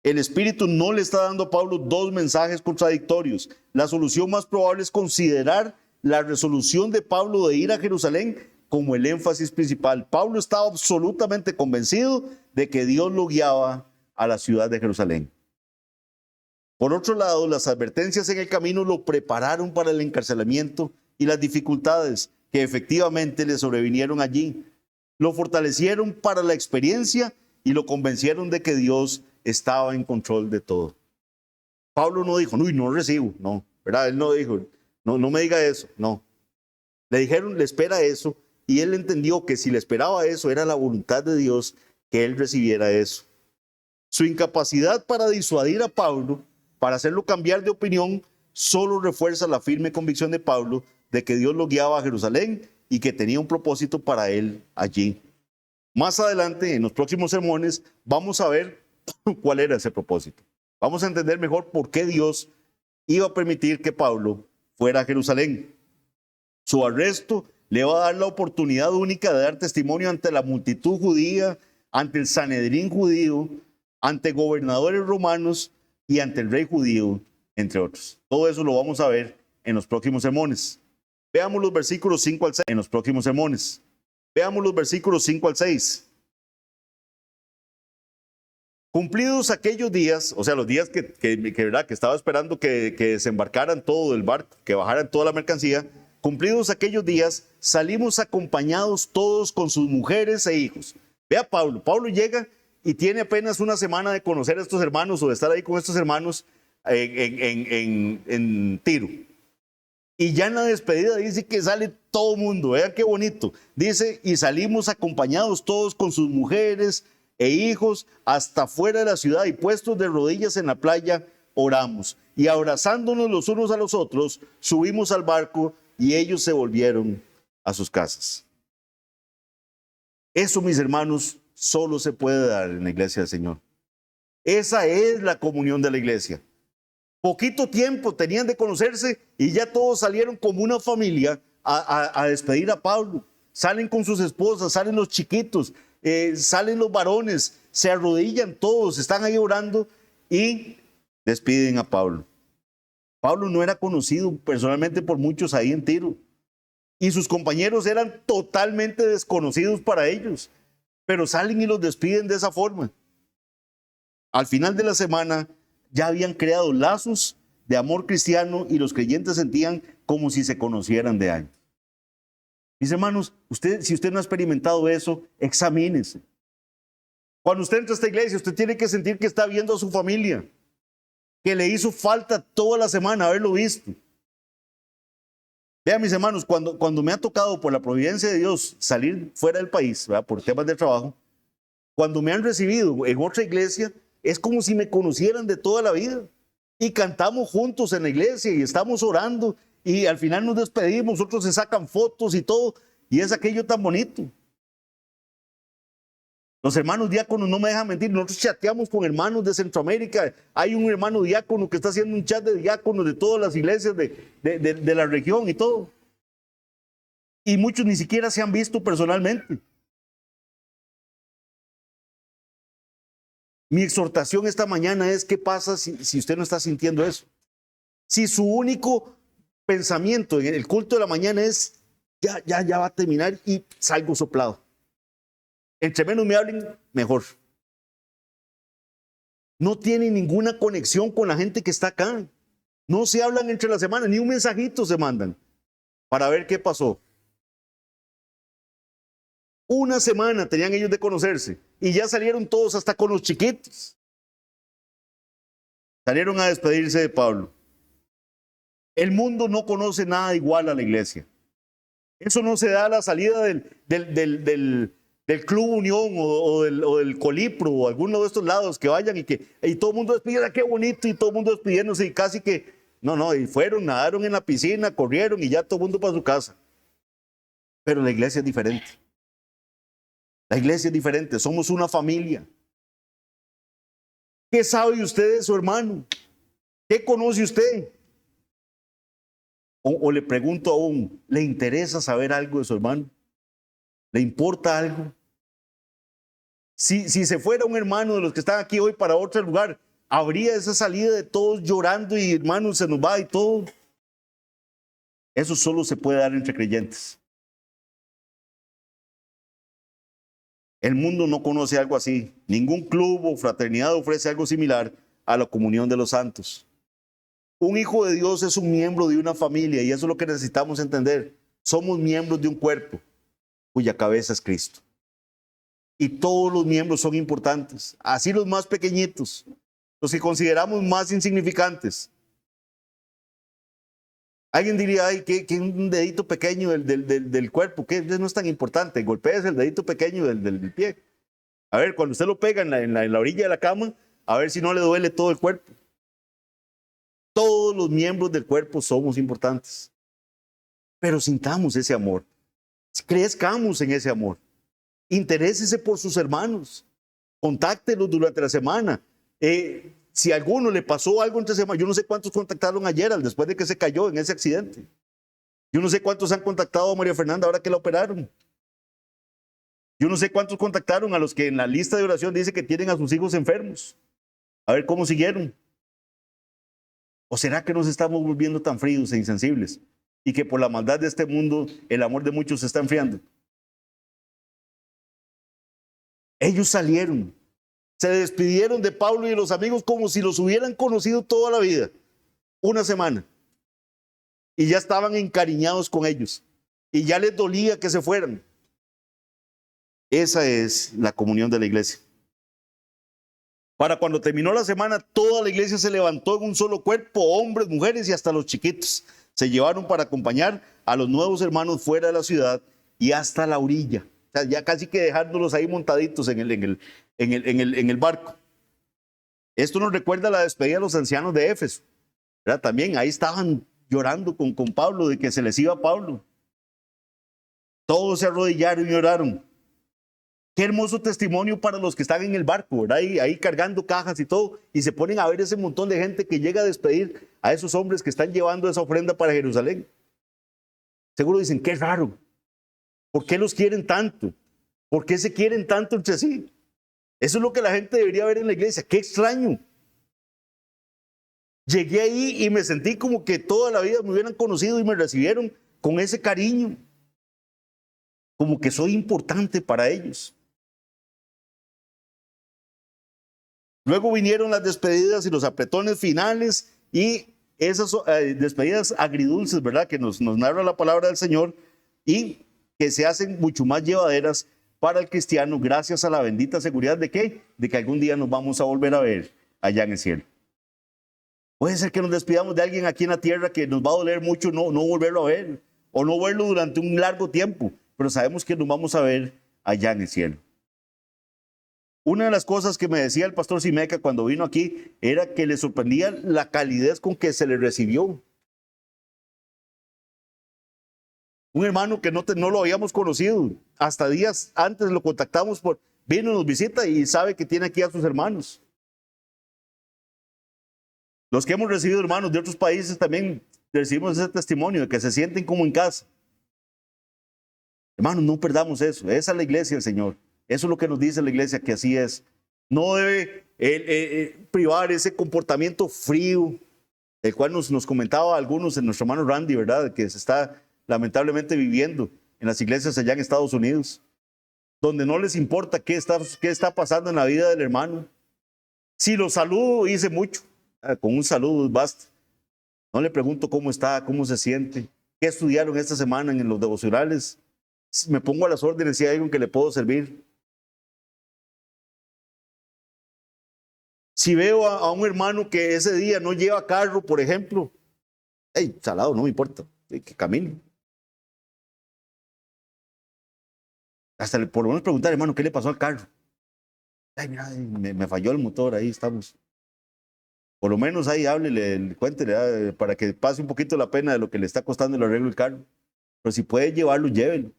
El Espíritu no le está dando a Pablo dos mensajes contradictorios. La solución más probable es considerar la resolución de Pablo de ir a Jerusalén como el énfasis principal. Pablo estaba absolutamente convencido de que Dios lo guiaba a la ciudad de Jerusalén. Por otro lado, las advertencias en el camino lo prepararon para el encarcelamiento y las dificultades que efectivamente le sobrevinieron allí. Lo fortalecieron para la experiencia y lo convencieron de que Dios estaba en control de todo. Pablo no dijo, uy, no recibo, no, ¿verdad? Él no dijo, no me diga eso, no. Le dijeron, le espera eso, y él entendió que si le esperaba eso, era la voluntad de Dios que él recibiera eso. Su incapacidad para disuadir a Pablo, para hacerlo cambiar de opinión, solo refuerza la firme convicción de Pablo de que Dios lo guiaba a Jerusalén y que tenía un propósito para él allí. Más adelante, en los próximos sermones, vamos a ver cuál era ese propósito. Vamos a entender mejor por qué Dios iba a permitir que Pablo fuera a Jerusalén. Su arresto le va a dar la oportunidad única de dar testimonio ante la multitud judía, ante el Sanedrín judío, ante gobernadores romanos y ante el rey judío entre otros. Todo eso lo vamos a ver en los próximos sermones. Veamos los versículos 5 al 6 en los próximos sermones. Veamos los versículos 5 al 6. Cumplidos aquellos días, o sea, los días ¿verdad? Que estaba esperando que desembarcaran todo del barco, que bajaran toda la mercancía, cumplidos aquellos días, salimos acompañados todos con sus mujeres e hijos. Vea Pablo, Pablo llega y tiene apenas una semana de conocer a estos hermanos o de estar ahí con estos hermanos en Tiro. Y ya en la despedida dice que sale todo mundo, vean qué bonito. Dice, y salimos acompañados todos con sus mujeres e hijos hasta fuera de la ciudad y puestos de rodillas en la playa, oramos. Y abrazándonos los unos a los otros, subimos al barco y ellos se volvieron a sus casas. Eso, mis hermanos, solo se puede dar en la iglesia del Señor. Esa es la comunión de la iglesia. Poquito tiempo tenían de conocerse y ya todos salieron como una familia a despedir a Pablo. Salen con sus esposas, salen los chiquitos, salen los varones, se arrodillan todos, están ahí orando y despiden a Pablo. Pablo no era conocido personalmente por muchos ahí en Tiro y sus compañeros eran totalmente desconocidos para ellos, pero salen y los despiden de esa forma. Al final de la semana ya habían creado lazos de amor cristiano y los creyentes sentían como si se conocieran de años. Mis hermanos, si usted no ha experimentado eso, examínese. Cuando usted entra a esta iglesia, usted tiene que sentir que está viendo a su familia, que le hizo falta toda la semana haberlo visto. Vean, mis hermanos, cuando me ha tocado por la providencia de Dios salir fuera del país, ¿verdad? Por temas de trabajo, cuando me han recibido en otra iglesia, es como si me conocieran de toda la vida. Y cantamos juntos en la iglesia y estamos orando y al final nos despedimos, otros se sacan fotos y todo, y es aquello tan bonito. Los hermanos diáconos no me dejan mentir, nosotros chateamos con hermanos de Centroamérica, hay un hermano diácono que está haciendo un chat de diáconos de todas las iglesias de la región y todo. Y muchos ni siquiera se han visto personalmente. Mi exhortación esta mañana es: ¿qué pasa si usted no está sintiendo eso? Si su único pensamiento en el culto de la mañana es ya va a terminar y salgo soplado. Entre menos me hablen, mejor. No tienen ninguna conexión con la gente que está acá. No se hablan entre la semana, ni un mensajito se mandan para ver qué pasó. Una semana tenían ellos de conocerse y ya salieron todos, hasta con los chiquitos. Salieron a despedirse de Pablo. El mundo no conoce nada igual a la iglesia. Eso no se da a la salida del Club Unión o del Colipro o alguno de estos lados que vayan y todo el mundo despidiendo, qué bonito, y todo el mundo despidiéndose y casi que, no, y fueron, nadaron en la piscina, corrieron y ya todo el mundo para su casa. Pero la iglesia es diferente. La iglesia es diferente, somos una familia. ¿Qué sabe usted de su hermano? ¿Qué conoce usted? O le pregunto aún, ¿le interesa saber algo de su hermano? ¿Le importa algo? Si se fuera un hermano de los que están aquí hoy para otro lugar, ¿habría esa salida de todos llorando y hermano se nos va y todo? Eso solo se puede dar entre creyentes. El mundo no conoce algo así. Ningún club o fraternidad ofrece algo similar a la comunión de los santos. Un hijo de Dios es un miembro de una familia y eso es lo que necesitamos entender. Somos miembros de un cuerpo cuya cabeza es Cristo. Y todos los miembros son importantes, así los más pequeñitos, los que consideramos más insignificantes. Alguien diría, ay, que un dedito pequeño del cuerpo, que no es tan importante, golpees el dedito pequeño del pie. A ver, cuando usted lo pega en la orilla de la cama, a ver si no le duele todo el cuerpo. Todos los miembros del cuerpo somos importantes, pero sintamos ese amor, crezcamos en ese amor, interésese por sus hermanos, contáctelos durante la semana. Si a alguno le pasó algo entre semana, yo no sé cuántos contactaron ayer después de que se cayó en ese accidente. Yo no sé cuántos han contactado a María Fernanda ahora que la operaron. Yo no sé cuántos contactaron a los que en la lista de oración dice que tienen a sus hijos enfermos. A ver cómo siguieron. ¿O será que nos estamos volviendo tan fríos e insensibles y que por la maldad de este mundo el amor de muchos se está enfriando? Ellos salieron, se despidieron de Pablo y de los amigos como si los hubieran conocido toda la vida, una semana, y ya estaban encariñados con ellos y ya les dolía que se fueran. Esa es la comunión de la iglesia. Para cuando terminó la semana, toda la iglesia se levantó en un solo cuerpo, hombres, mujeres y hasta los chiquitos. Se llevaron para acompañar a los nuevos hermanos fuera de la ciudad y hasta la orilla. O sea, ya casi que dejándolos ahí montaditos en el barco. Esto nos recuerda la despedida de los ancianos de Éfeso, ¿verdad? También ahí estaban llorando con Pablo de que se les iba Pablo. Todos se arrodillaron y oraron. Qué hermoso testimonio para los que están en el barco, ¿verdad? Ahí cargando cajas y todo, y se ponen a ver ese montón de gente que llega a despedir a esos hombres que están llevando esa ofrenda para Jerusalén. Seguro dicen, qué raro. ¿Por qué los quieren tanto? ¿Por qué se quieren tanto entre sí? Eso es lo que la gente debería ver en la iglesia. Qué extraño. Llegué ahí y me sentí como que toda la vida me hubieran conocido y me recibieron con ese cariño. Como que soy importante para ellos. Luego vinieron las despedidas y los apretones finales y esas despedidas agridulces, ¿verdad? Que nos narra la palabra del Señor y que se hacen mucho más llevaderas para el cristiano gracias a la bendita seguridad de ¿qué? De que algún día nos vamos a volver a ver allá en el cielo. Puede ser que nos despidamos de alguien aquí en la tierra que nos va a doler mucho no volverlo a ver o no verlo durante un largo tiempo, pero sabemos que nos vamos a ver allá en el cielo. Una de las cosas que me decía el pastor Simeca cuando vino aquí era que le sorprendía la calidez con que se le recibió. Un hermano que no lo habíamos conocido, hasta días antes lo contactamos, vino, nos visita y sabe que tiene aquí a sus hermanos. Los que hemos recibido hermanos de otros países también recibimos ese testimonio de que se sienten como en casa. Hermanos, no perdamos eso. Esa es la iglesia del Señor. Eso es lo que nos dice la iglesia, que así es. No debe privar ese comportamiento frío, el cual nos comentaba algunos en nuestro hermano Randy, ¿verdad? Que se está lamentablemente viviendo en las iglesias allá en Estados Unidos, donde no les importa qué está pasando en la vida del hermano. Si lo saludo, hice mucho. Con un saludo basta. No le pregunto cómo está, cómo se siente, qué estudiaron esta semana en los devocionales. Me pongo a las órdenes si hay algo en que le puedo servir. Si veo a un hermano que ese día no lleva carro, por ejemplo, hey, salado, no me importa, que camine. Hasta por lo menos preguntar, hermano, ¿qué le pasó al carro? Ay, mira, me falló el motor, ahí estamos. Por lo menos ahí háblele, cuéntele, para que pase un poquito la pena de lo que le está costando el arreglo del carro. Pero si puede llevarlo, llévelo.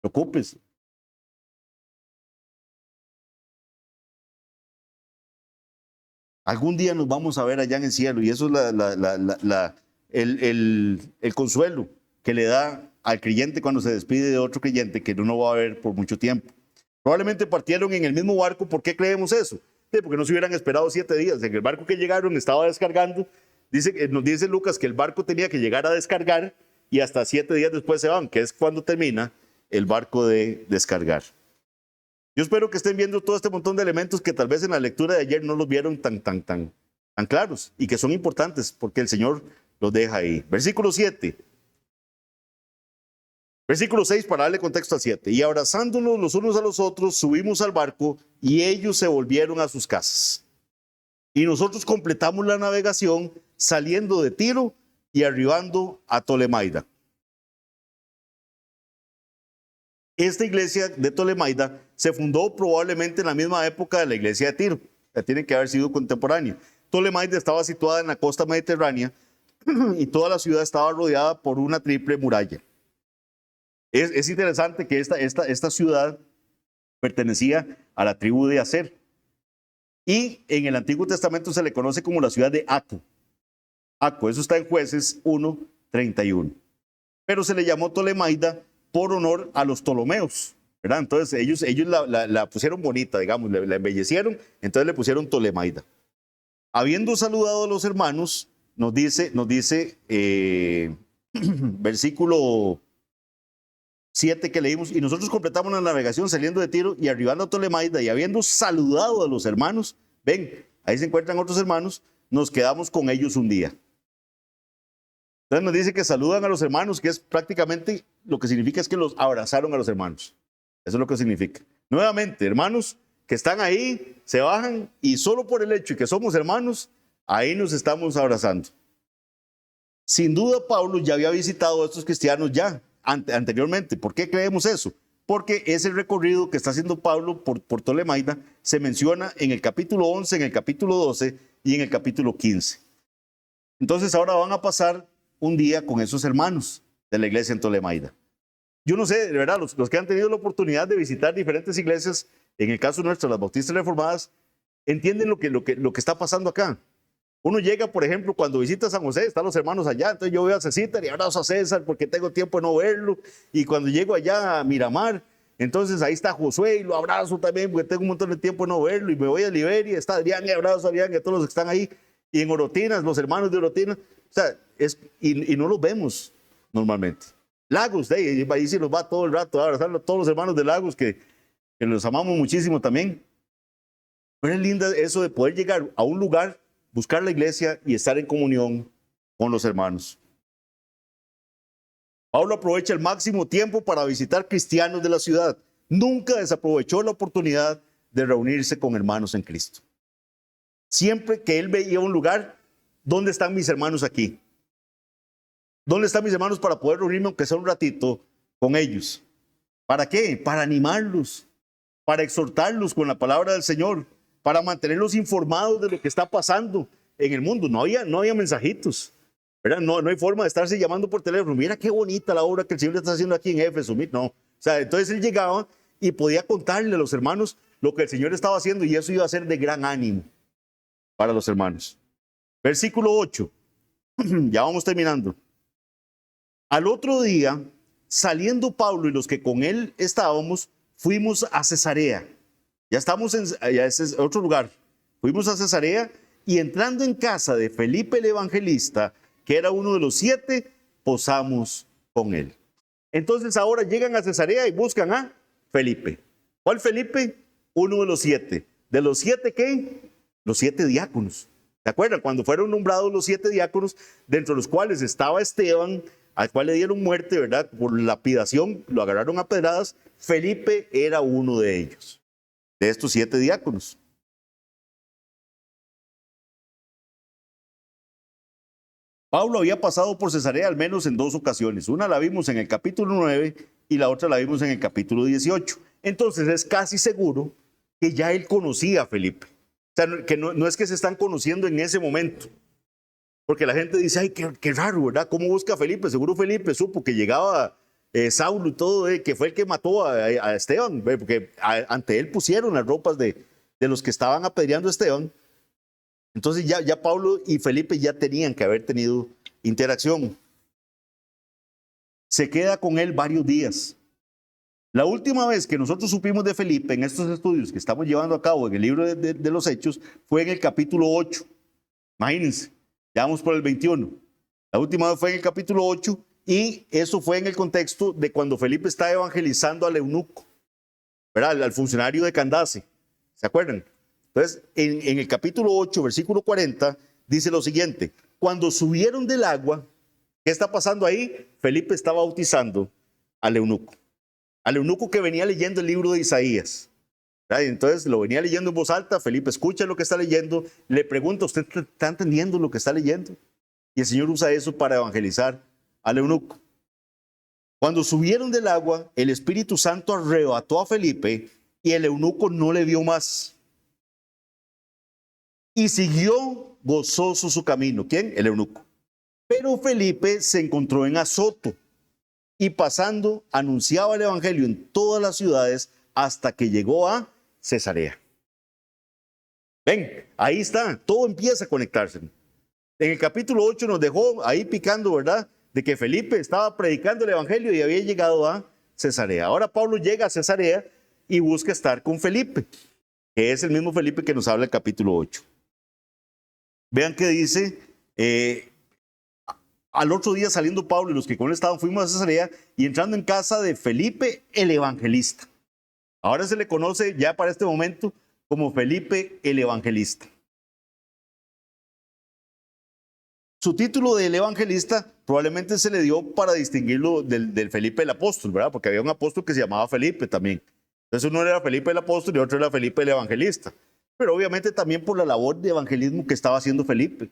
Preocúpese. Algún día nos vamos a ver allá en el cielo y eso es el consuelo que le da al creyente cuando se despide de otro creyente que no va a ver por mucho tiempo. Probablemente partieron en el mismo barco. ¿Por qué creemos eso? Sí, porque no se hubieran esperado 7 días. En el barco que llegaron estaba descargando. Nos dice Lucas que el barco tenía que llegar a descargar y hasta 7 días después se van, que es cuando termina el barco de descargar. Yo espero que estén viendo todo este montón de elementos que tal vez en la lectura de ayer no los vieron tan claros y que son importantes porque el Señor los deja ahí. Versículo 7. Versículo 6 para darle contexto al 7. Y abrazándonos los unos a los otros, subimos al barco y ellos se volvieron a sus casas. Y nosotros completamos la navegación saliendo de Tiro y arribando a Tolemaida. Esta iglesia de Tolemaida se fundó probablemente en la misma época de la iglesia de Tiro. Ya tiene que haber sido contemporánea. Tolemaida estaba situada en la costa mediterránea y toda la ciudad estaba rodeada por una triple muralla. Es interesante que esta ciudad pertenecía a la tribu de Aser. Y en el Antiguo Testamento se le conoce como la ciudad de Aco. Aco, eso está en Jueces 1:31. Pero se le llamó Tolemaida por honor a los Ptolomeos, ¿verdad? Entonces ellos la pusieron bonita, digamos, la embellecieron, entonces le pusieron Tolemaida. Habiendo saludado a los hermanos, nos dice versículo 7 que leímos, y nosotros completamos la navegación saliendo de Tiro y arribando a Tolemaida, y habiendo saludado a los hermanos, ven, ahí se encuentran otros hermanos, nos quedamos con ellos un día. Entonces nos dice que saludan a los hermanos, que es prácticamente lo que significa es que los abrazaron a los hermanos. Eso es lo que significa. Nuevamente, hermanos que están ahí, se bajan y solo por el hecho de que somos hermanos, ahí nos estamos abrazando. Sin duda, Pablo ya había visitado a estos cristianos ya anteriormente. ¿Por qué creemos eso? Porque ese recorrido que está haciendo Pablo por Tolemaida se menciona en el capítulo 11, en el capítulo 12 y en el capítulo 15. Entonces ahora van a pasar un día con esos hermanos de la iglesia en Tolemaida. Yo no sé, de verdad, los que han tenido la oportunidad de visitar diferentes iglesias, en el caso nuestro, las bautistas reformadas, entienden lo que está pasando acá. Uno llega, por ejemplo, cuando visita San José, están los hermanos allá, entonces yo voy a César y abrazo a César porque tengo tiempo de no verlo, y cuando llego allá a Miramar, entonces ahí está Josué y lo abrazo también porque tengo un montón de tiempo de no verlo, y me voy a Liberia, está Adrián y abrazo a Adrián y a todos los que están ahí, y en Orotinas, los hermanos de Orotinas, o sea, y no los vemos normalmente. Lagos, ahí sí nos va todo el rato a abrazar a todos los hermanos de Lagos que los amamos muchísimo también. Pero es linda eso de poder llegar a un lugar, buscar la iglesia y estar en comunión con los hermanos. Pablo aprovecha el máximo tiempo para visitar cristianos de la ciudad. Nunca desaprovechó la oportunidad de reunirse con hermanos en Cristo. Siempre que él veía un lugar, ¿dónde están mis hermanos aquí? ¿Dónde están mis hermanos para poder reunirme aunque sea un ratito con ellos? ¿Para qué? Para animarlos, para exhortarlos con la palabra del Señor, para mantenerlos informados de lo que está pasando en el mundo. No había mensajitos, ¿verdad? No hay forma de estarse llamando por teléfono. Mira qué bonita la obra que el Señor está haciendo aquí en Éfeso. No. O sea, entonces él llegaba y podía contarle a los hermanos lo que el Señor estaba haciendo, y eso iba a ser de gran ánimo para los hermanos. Versículo 8. Ya vamos terminando. Al otro día, saliendo Pablo y los que con él estábamos, fuimos a Cesarea. Ya ese es otro lugar. Fuimos a Cesarea y entrando en casa de Felipe el evangelista, que era uno de los 7, posamos con él. Entonces ahora llegan a Cesarea y buscan a Felipe. ¿Cuál Felipe? Uno de los 7. ¿De los 7 qué? Los 7 diáconos. ¿Se acuerdan? Cuando fueron nombrados los 7 diáconos, dentro de los cuales estaba Esteban, al cual le dieron muerte, ¿verdad? Por lapidación, lo agarraron a pedradas. Felipe era uno de ellos, de estos 7 diáconos. Pablo había pasado por Cesarea al menos en 2 ocasiones. Una la vimos en el capítulo 9 y la otra la vimos en el capítulo 18. Entonces es casi seguro que ya él conocía a Felipe. O sea, que no es que se están conociendo en ese momento. Porque la gente dice, ay, qué raro, ¿verdad? ¿Cómo busca a Felipe? Seguro Felipe supo que llegaba Saulo y todo, que fue el que mató a Esteban, porque ante él pusieron las ropas de los que estaban apedreando a Esteban. Entonces ya Pablo y Felipe ya tenían que haber tenido interacción. Se queda con él varios días. La última vez que nosotros supimos de Felipe en estos estudios que estamos llevando a cabo en el libro de los Hechos fue en el capítulo 8. Imagínense. Ya vamos por el 21. La última vez fue en el capítulo 8 y eso fue en el contexto de cuando Felipe está evangelizando al eunuco, ¿verdad? Al funcionario de Candace. ¿Se acuerdan? Entonces, en el capítulo 8, versículo 40, dice lo siguiente. Cuando subieron del agua, ¿qué está pasando ahí? Felipe está bautizando al eunuco que venía leyendo el libro de Isaías. Entonces lo venía leyendo en voz alta. Felipe escucha lo que está leyendo, le pregunta, ¿usted está entendiendo lo que está leyendo? Y el Señor usa eso para evangelizar al eunuco. Cuando subieron del agua, el Espíritu Santo arrebató a Felipe y el eunuco no le vio más. Y siguió gozoso su camino. ¿Quién? El eunuco. Pero Felipe se encontró en Azoto y pasando anunciaba el evangelio en todas las ciudades hasta que llegó a Cesarea. Ven, ahí está, todo empieza a conectarse. En el capítulo 8 nos dejó ahí picando, ¿verdad? De que Felipe estaba predicando el evangelio y había llegado a Cesarea. Ahora Pablo llega a Cesarea y busca estar con Felipe, que es el mismo Felipe que nos habla el capítulo 8. Vean que dice Eh, al otro día saliendo Pablo y los que con él estaban, fuimos a Cesarea y entrando en casa de Felipe el evangelista. Ahora se le conoce ya para este momento como Felipe el evangelista. Su título del evangelista probablemente se le dio para distinguirlo del Felipe el apóstol, ¿verdad? Porque había un apóstol que se llamaba Felipe también. Entonces uno era Felipe el apóstol y otro era Felipe el evangelista. Pero obviamente también por la labor de evangelismo que estaba haciendo Felipe.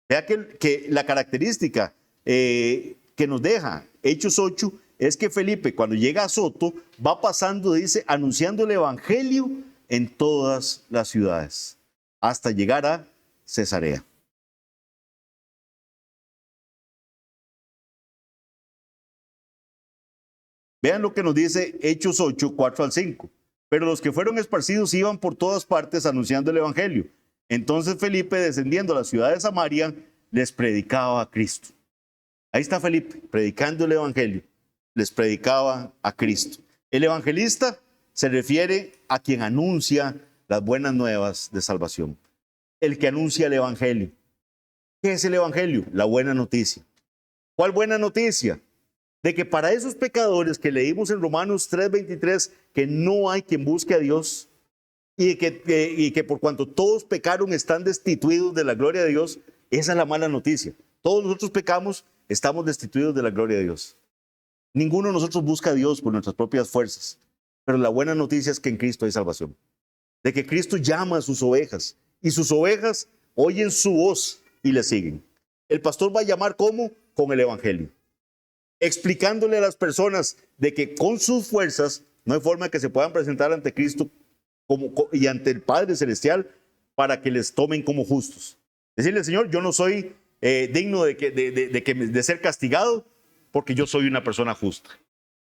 Vea que la característica que nos deja Hechos 8 es que Felipe, cuando llega a Soto, va pasando, dice, anunciando el evangelio en todas las ciudades, hasta llegar a Cesarea. Vean lo que nos dice Hechos 8, 4 al 5. Pero los que fueron esparcidos iban por todas partes anunciando el evangelio. Entonces Felipe, descendiendo a la ciudad de Samaria, les predicaba a Cristo. Ahí está Felipe, predicando el evangelio. Les predicaba a Cristo. El evangelista se refiere a quien anuncia las buenas nuevas de salvación. El que anuncia el evangelio. ¿Qué es el evangelio? La buena noticia. ¿Cuál buena noticia? De que para esos pecadores que leímos en Romanos 3:23, que no hay quien busque a Dios y que por cuanto todos pecaron están destituidos de la gloria de Dios, esa es la mala noticia. Todos nosotros pecamos, estamos destituidos de la gloria de Dios. Ninguno de nosotros busca a Dios por nuestras propias fuerzas, pero la buena noticia es que en Cristo hay salvación. De que Cristo llama a sus ovejas y sus ovejas oyen su voz y le siguen. El pastor va a llamar ¿cómo? Con el evangelio. Explicándole a las personas de que con sus fuerzas no hay forma que se puedan presentar ante Cristo y ante el Padre Celestial para que les tomen como justos. Decirle, Señor, yo no soy digno de ser castigado porque yo soy una persona justa.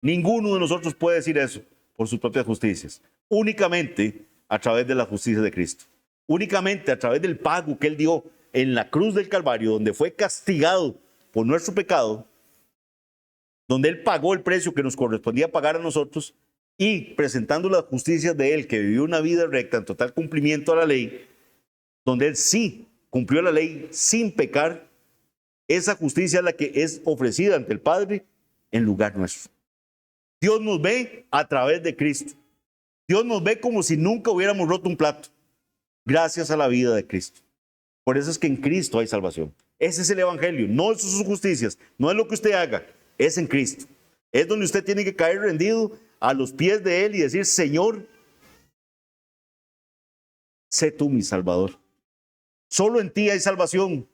Ninguno de nosotros puede decir eso por sus propias justicias. Únicamente a través de la justicia de Cristo. Únicamente a través del pago que Él dio en la cruz del Calvario, donde fue castigado por nuestro pecado, donde Él pagó el precio que nos correspondía pagar a nosotros y presentando las justicias de Él, que vivió una vida recta en total cumplimiento a la ley, donde Él sí cumplió la ley sin pecar, esa justicia es la que es ofrecida ante el Padre en lugar nuestro. Dios nos ve a través de Cristo. Dios nos ve como si nunca hubiéramos roto un plato, gracias a la vida de Cristo. Por eso es que en Cristo hay salvación. Ese es el evangelio, no es sus justicias, no es lo que usted haga, es en Cristo. Es donde usted tiene que caer rendido a los pies de Él y decir, Señor, sé tú mi Salvador. Solo en ti hay salvación.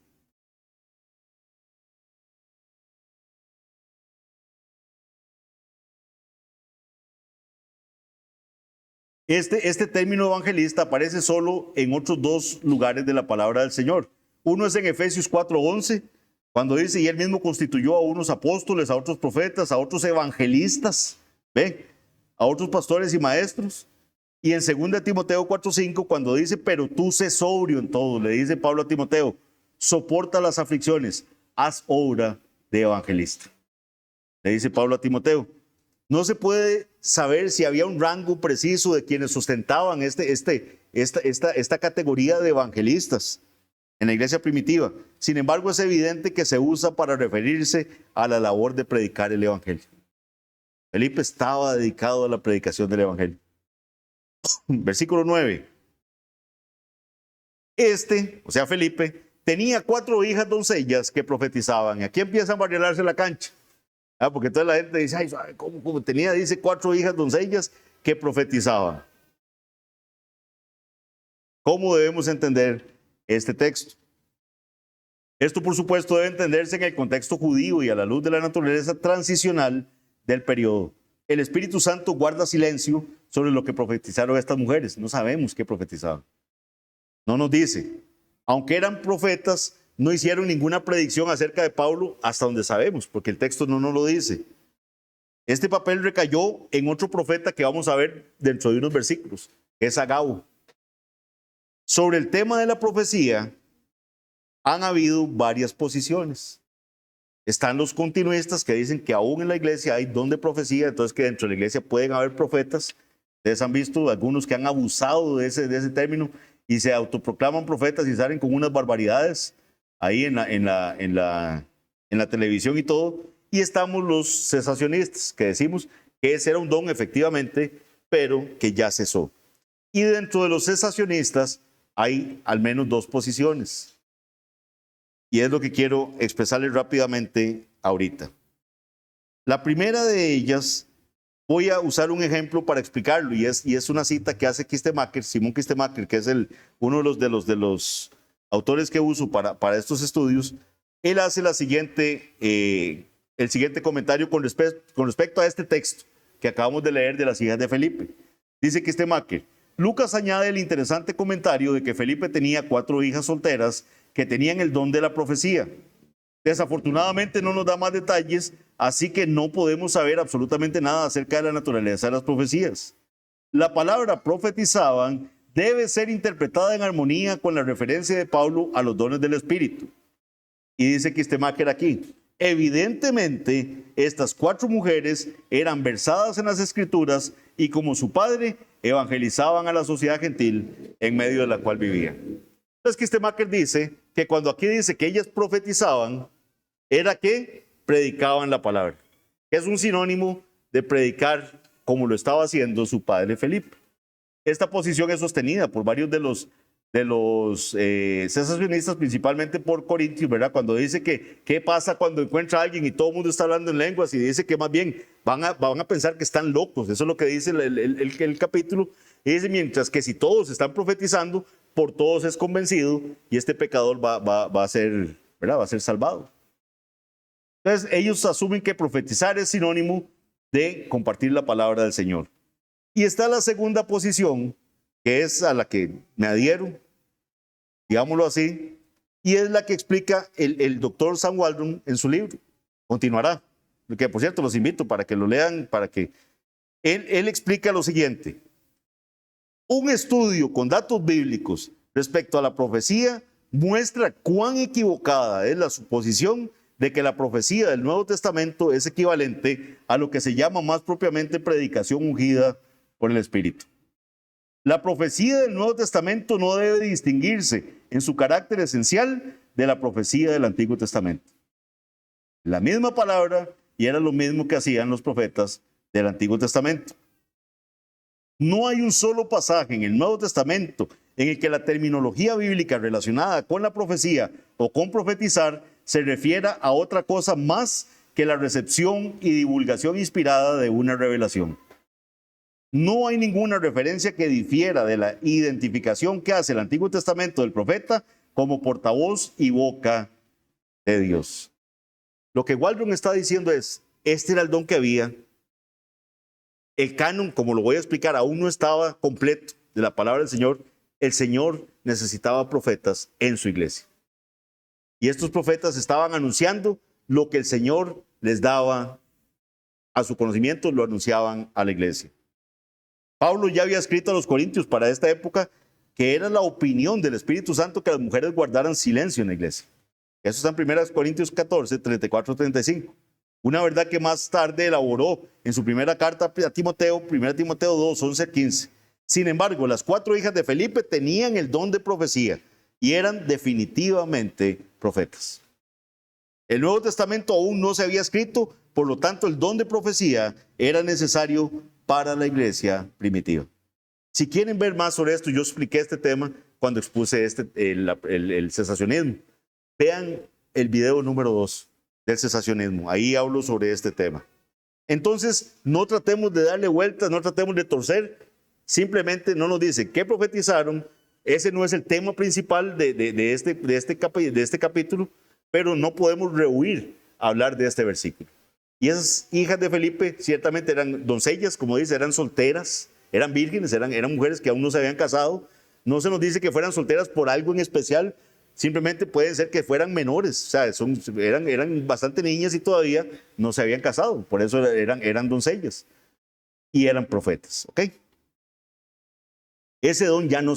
Este término evangelista aparece solo en otros dos lugares de la palabra del Señor. Uno es en Efesios 4:11, cuando dice, y Él mismo constituyó a unos apóstoles, a otros profetas, a otros evangelistas, ¿ve? A otros pastores y maestros. Y en 2 Timoteo 4:5, cuando dice, pero tú sé sobrio en todo, le dice Pablo a Timoteo, soporta las aflicciones, haz obra de evangelista. Le dice Pablo a Timoteo. No se puede saber si había un rango preciso de quienes sustentaban esta categoría de evangelistas en la iglesia primitiva. Sin embargo, es evidente que se usa para referirse a la labor de predicar el evangelio. Felipe estaba dedicado a la predicación del evangelio. Versículo 9. O sea, Felipe, tenía 4 hijas doncellas que profetizaban. Y aquí empieza a variarse la cancha. Porque toda la gente dice, ay, ¿cómo tenía? Dice 4 hijas doncellas que profetizaban. ¿Cómo debemos entender este texto? Esto, por supuesto, debe entenderse en el contexto judío y a la luz de la naturaleza transicional del periodo. El Espíritu Santo guarda silencio sobre lo que profetizaron estas mujeres. No sabemos qué profetizaban. No nos dice. Aunque eran profetas, no hicieron ninguna predicción acerca de Pablo hasta donde sabemos, porque el texto no nos lo dice. Este papel recayó en otro profeta que vamos a ver dentro de unos versículos, que es Agabo. Sobre el tema de la profecía han habido varias posiciones. Están los continuistas que dicen que aún en la iglesia hay don de profecía, entonces que dentro de la iglesia pueden haber profetas. Ustedes han visto algunos que han abusado de ese término y se autoproclaman profetas y salen con unas barbaridades. ahí en la televisión y todo, y estamos los cesacionistas, que decimos que ese era un don efectivamente, pero que ya cesó. Y dentro de los cesacionistas hay al menos dos posiciones. Y es lo que quiero expresarles rápidamente ahorita. La primera de ellas, voy a usar un ejemplo para explicarlo, y es una cita que hace Kistemaker, Simón Kistemaker, que es uno de los autores que uso para estos estudios. Él hace el siguiente comentario con respecto a este texto que acabamos de leer de las hijas de Felipe. Dice Kistemaker: Lucas añade el interesante comentario de que Felipe tenía 4 hijas solteras que tenían el don de la profecía. Desafortunadamente no nos da más detalles, así que no podemos saber absolutamente nada acerca de la naturaleza de las profecías. La palabra profetizaban debe ser interpretada en armonía con la referencia de Pablo a los dones del Espíritu. Y dice Kistemaker aquí: evidentemente, estas 4 mujeres eran versadas en las Escrituras y, como su padre, evangelizaban a la sociedad gentil en medio de la cual vivían. Entonces, Kistemaker dice que cuando aquí dice que ellas profetizaban, era que predicaban la palabra, que es un sinónimo de predicar como lo estaba haciendo su padre Felipe. Esta posición es sostenida por varios de los cesacionistas, principalmente por Corintios, ¿verdad? Cuando dice que qué pasa cuando encuentra a alguien y todo el mundo está hablando en lenguas, y dice que más bien van a pensar que están locos. Eso es lo que dice el capítulo. Y dice: mientras que si todos están profetizando, por todos es convencido, y este pecador va a ser, ¿verdad? Va a ser salvado. Entonces ellos asumen que profetizar es sinónimo de compartir la palabra del Señor. Y está la segunda posición, que es a la que me adhiero, digámoslo así, y es la que explica el doctor Sam Waldron en su libro. Continuará, que por cierto los invito para que lo lean, para que él explica lo siguiente: un estudio con datos bíblicos respecto a la profecía muestra cuán equivocada es la suposición de que la profecía del Nuevo Testamento es equivalente a lo que se llama más propiamente predicación ungida por el Espíritu. La profecía del Nuevo Testamento no debe distinguirse en su carácter esencial de la profecía del Antiguo Testamento. La misma palabra, y era lo mismo que hacían los profetas del Antiguo Testamento. No hay un solo pasaje en el Nuevo Testamento en el que la terminología bíblica relacionada con la profecía o con profetizar se refiera a otra cosa más que la recepción y divulgación inspirada de una revelación. No hay ninguna referencia que difiera de la identificación que hace el Antiguo Testamento del profeta como portavoz y boca de Dios. Lo que Waldron está diciendo es: este era el don que había. El canon, como lo voy a explicar, aún no estaba completo de la palabra del Señor. El Señor necesitaba profetas en su iglesia. Y estos profetas estaban anunciando lo que el Señor les daba a su conocimiento, lo anunciaban a la iglesia. Pablo ya había escrito a los Corintios para esta época que era la opinión del Espíritu Santo que las mujeres guardaran silencio en la iglesia. Eso está en 1 Corintios 14, 34, 35. Una verdad que más tarde elaboró en su primera carta a Timoteo, 1 Timoteo 2, 11, 15. Sin embargo, las 4 hijas de Felipe tenían el don de profecía y eran definitivamente profetas. El Nuevo Testamento aún no se había escrito, por lo tanto el don de profecía era necesario para la iglesia primitiva. Si quieren ver más sobre esto, yo expliqué este tema cuando expuse el cesacionismo. Vean el video número 2 del cesacionismo, ahí hablo sobre este tema. Entonces, no tratemos de darle vueltas, no tratemos de torcer, simplemente no nos dice qué profetizaron. Ese no es el tema principal de este capítulo, pero no podemos rehuir a hablar de este versículo. Y esas hijas de Felipe ciertamente eran doncellas, como dice, eran solteras, eran vírgenes, eran mujeres que aún no se habían casado. No se nos dice que fueran solteras por algo en especial, simplemente puede ser que fueran menores, o sea, eran bastante niñas y todavía no se habían casado, por eso eran doncellas y eran profetas, ¿ok? Ese don ya no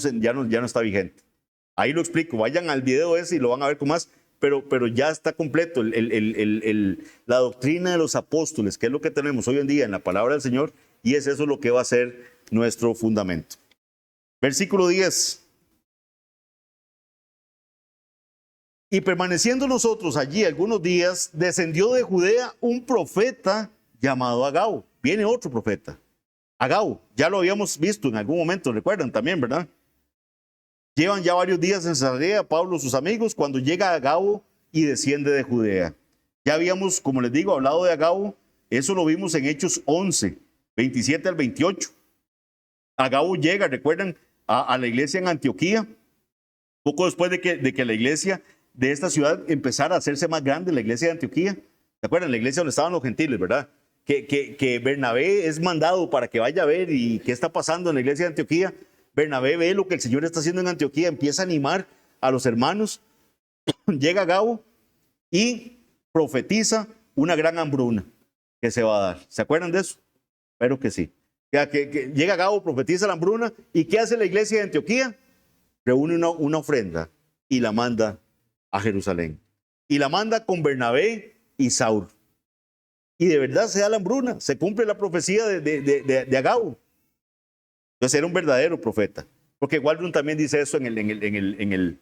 está vigente. Ahí lo explico, vayan al video ese y lo van a ver con más, pero ya está completo la doctrina de los apóstoles, que es lo que tenemos hoy en día en la palabra del Señor, y es eso lo que va a ser nuestro fundamento. Versículo 10. Y permaneciendo nosotros allí algunos días, descendió de Judea un profeta llamado Agabo. Viene otro profeta, Agabo. Ya lo habíamos visto en algún momento, recuerdan también, ¿verdad? Llevan ya varios días en Cesarea, Pablo, sus amigos, cuando llega Agabo y desciende de Judea. Ya habíamos, como les digo, hablado de Agabo. Eso lo vimos en Hechos 11, 27 al 28. Agabo llega, recuerdan, a la iglesia en Antioquía, poco después de que la iglesia de esta ciudad empezara a hacerse más grande, la iglesia de Antioquía. ¿Se acuerdan? La iglesia donde estaban los gentiles, ¿verdad? Que Bernabé es mandado para que vaya a ver y qué está pasando en la iglesia de Antioquía. Bernabé ve lo que el Señor está haciendo en Antioquía, empieza a animar a los hermanos. Llega Agabo y profetiza una gran hambruna que se va a dar. ¿Se acuerdan de eso? Espero que sí. Que llega Agabo, profetiza la hambruna. ¿Y qué hace la iglesia de Antioquía? Reúne una ofrenda y la manda a Jerusalén. Y la manda con Bernabé y Saulo. Y de verdad se da la hambruna, se cumple la profecía de Agabo. Entonces era un verdadero profeta. Porque Waldron también dice eso en el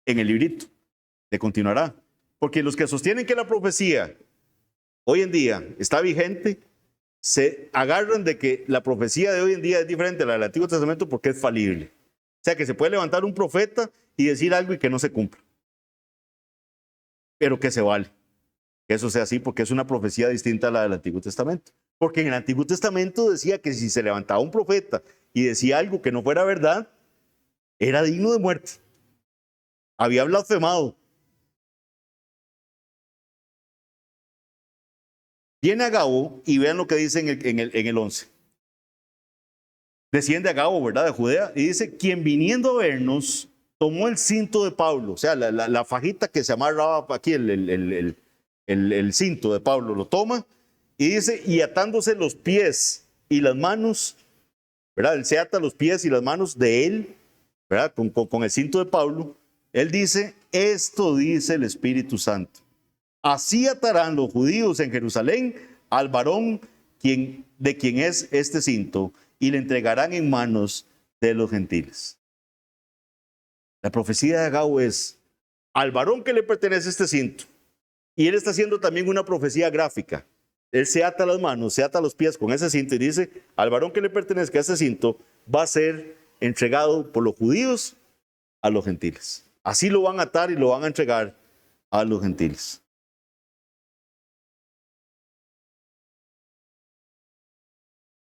librito. Le continuará. Porque los que sostienen que la profecía hoy en día está vigente, se agarran de que la profecía de hoy en día es diferente a la del Antiguo Testamento porque es falible. O sea que se puede levantar un profeta y decir algo y que no se cumpla. Pero que se vale. Que eso sea así porque es una profecía distinta a la del Antiguo Testamento. Porque en el Antiguo Testamento decía que si se levantaba un profeta y decía algo que no fuera verdad, era digno de muerte. Había blasfemado. Viene Agabo y vean lo que dice en el 11. Desciende Agabo, ¿verdad? De Judea, y dice, quien viniendo a vernos, tomó el cinto de Pablo, o sea, la fajita que se amarraba aquí, el cinto de Pablo, lo toma, y dice, y atándose los pies y las manos, ¿verdad? Él se ata los pies y las manos de él, ¿verdad? Con el cinto de Pablo, él dice, esto dice el Espíritu Santo. Así atarán los judíos en Jerusalén al varón de quien es este cinto y le entregarán en manos de los gentiles. La profecía de Agabo es al varón que le pertenece este cinto. Y él está haciendo también una profecía gráfica. Él se ata las manos, se ata los pies con ese cinto y dice, al varón que le pertenezca a este cinto va a ser entregado por los judíos a los gentiles. Así lo van a atar y lo van a entregar a los gentiles.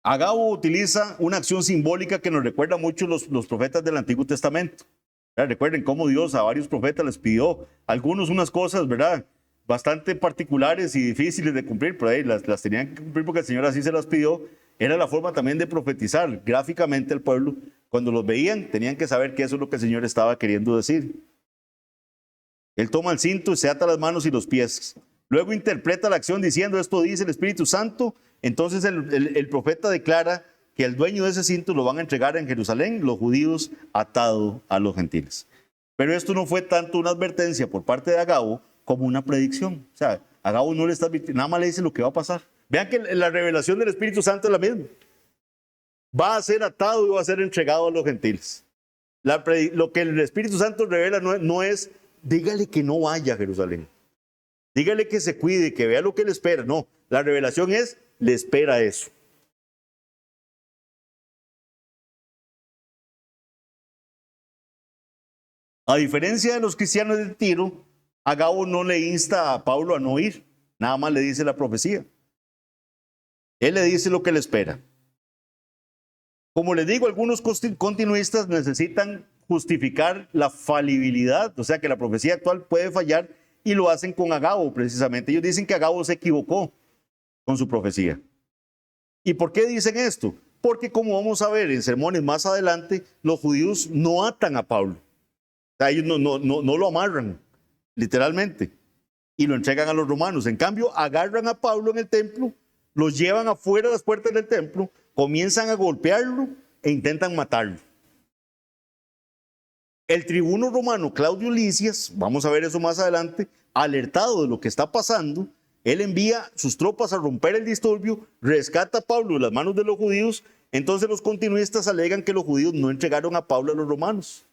Agabo utiliza una acción simbólica que nos recuerda mucho los profetas del Antiguo Testamento. Recuerden cómo Dios a varios profetas les pidió algunos unas cosas, ¿verdad? Bastante particulares y difíciles de cumplir, pero ahí las tenían que cumplir porque el Señor así se las pidió. Era la forma también de profetizar gráficamente al pueblo. Cuando los veían, tenían que saber que eso es lo que el Señor estaba queriendo decir. Él toma el cinto y se ata las manos y los pies. Luego interpreta la acción diciendo, esto dice el Espíritu Santo. Entonces el profeta declara que el dueño de ese cinto lo van a entregar en Jerusalén, los judíos atado a los gentiles. Pero esto no fue tanto una advertencia por parte de Agabo como una predicción. O sea, Agabo no le está advirtiendo, nada más le dice lo que va a pasar. Vean que la revelación del Espíritu Santo es la misma. Va a ser atado y va a ser entregado a los gentiles. Lo que el Espíritu Santo revela no es, dígale que no vaya a Jerusalén. Dígale que se cuide, que vea lo que le espera. No, la revelación es, le espera eso. A diferencia de los cristianos de Tiro, Agabo no le insta a Pablo a no ir, nada más le dice la profecía. Él le dice lo que le espera. Como les digo, algunos continuistas necesitan justificar la falibilidad, o sea que la profecía actual puede fallar, y lo hacen con Agabo precisamente. Ellos dicen que Agabo se equivocó con su profecía. ¿Y por qué dicen esto? Porque como vamos a ver en sermones más adelante, los judíos no atan a Pablo. O sea, ellos no lo amarran, literalmente, y lo entregan a los romanos. En cambio, agarran a Pablo en el templo, los llevan afuera de las puertas del templo, comienzan a golpearlo e intentan matarlo. El tribuno romano Claudio Lisias, vamos a ver eso más adelante, alertado de lo que está pasando, él envía sus tropas a romper el disturbio, rescata a Pablo de las manos de los judíos. Entonces los continuistas alegan que los judíos no entregaron a Pablo a los romanos.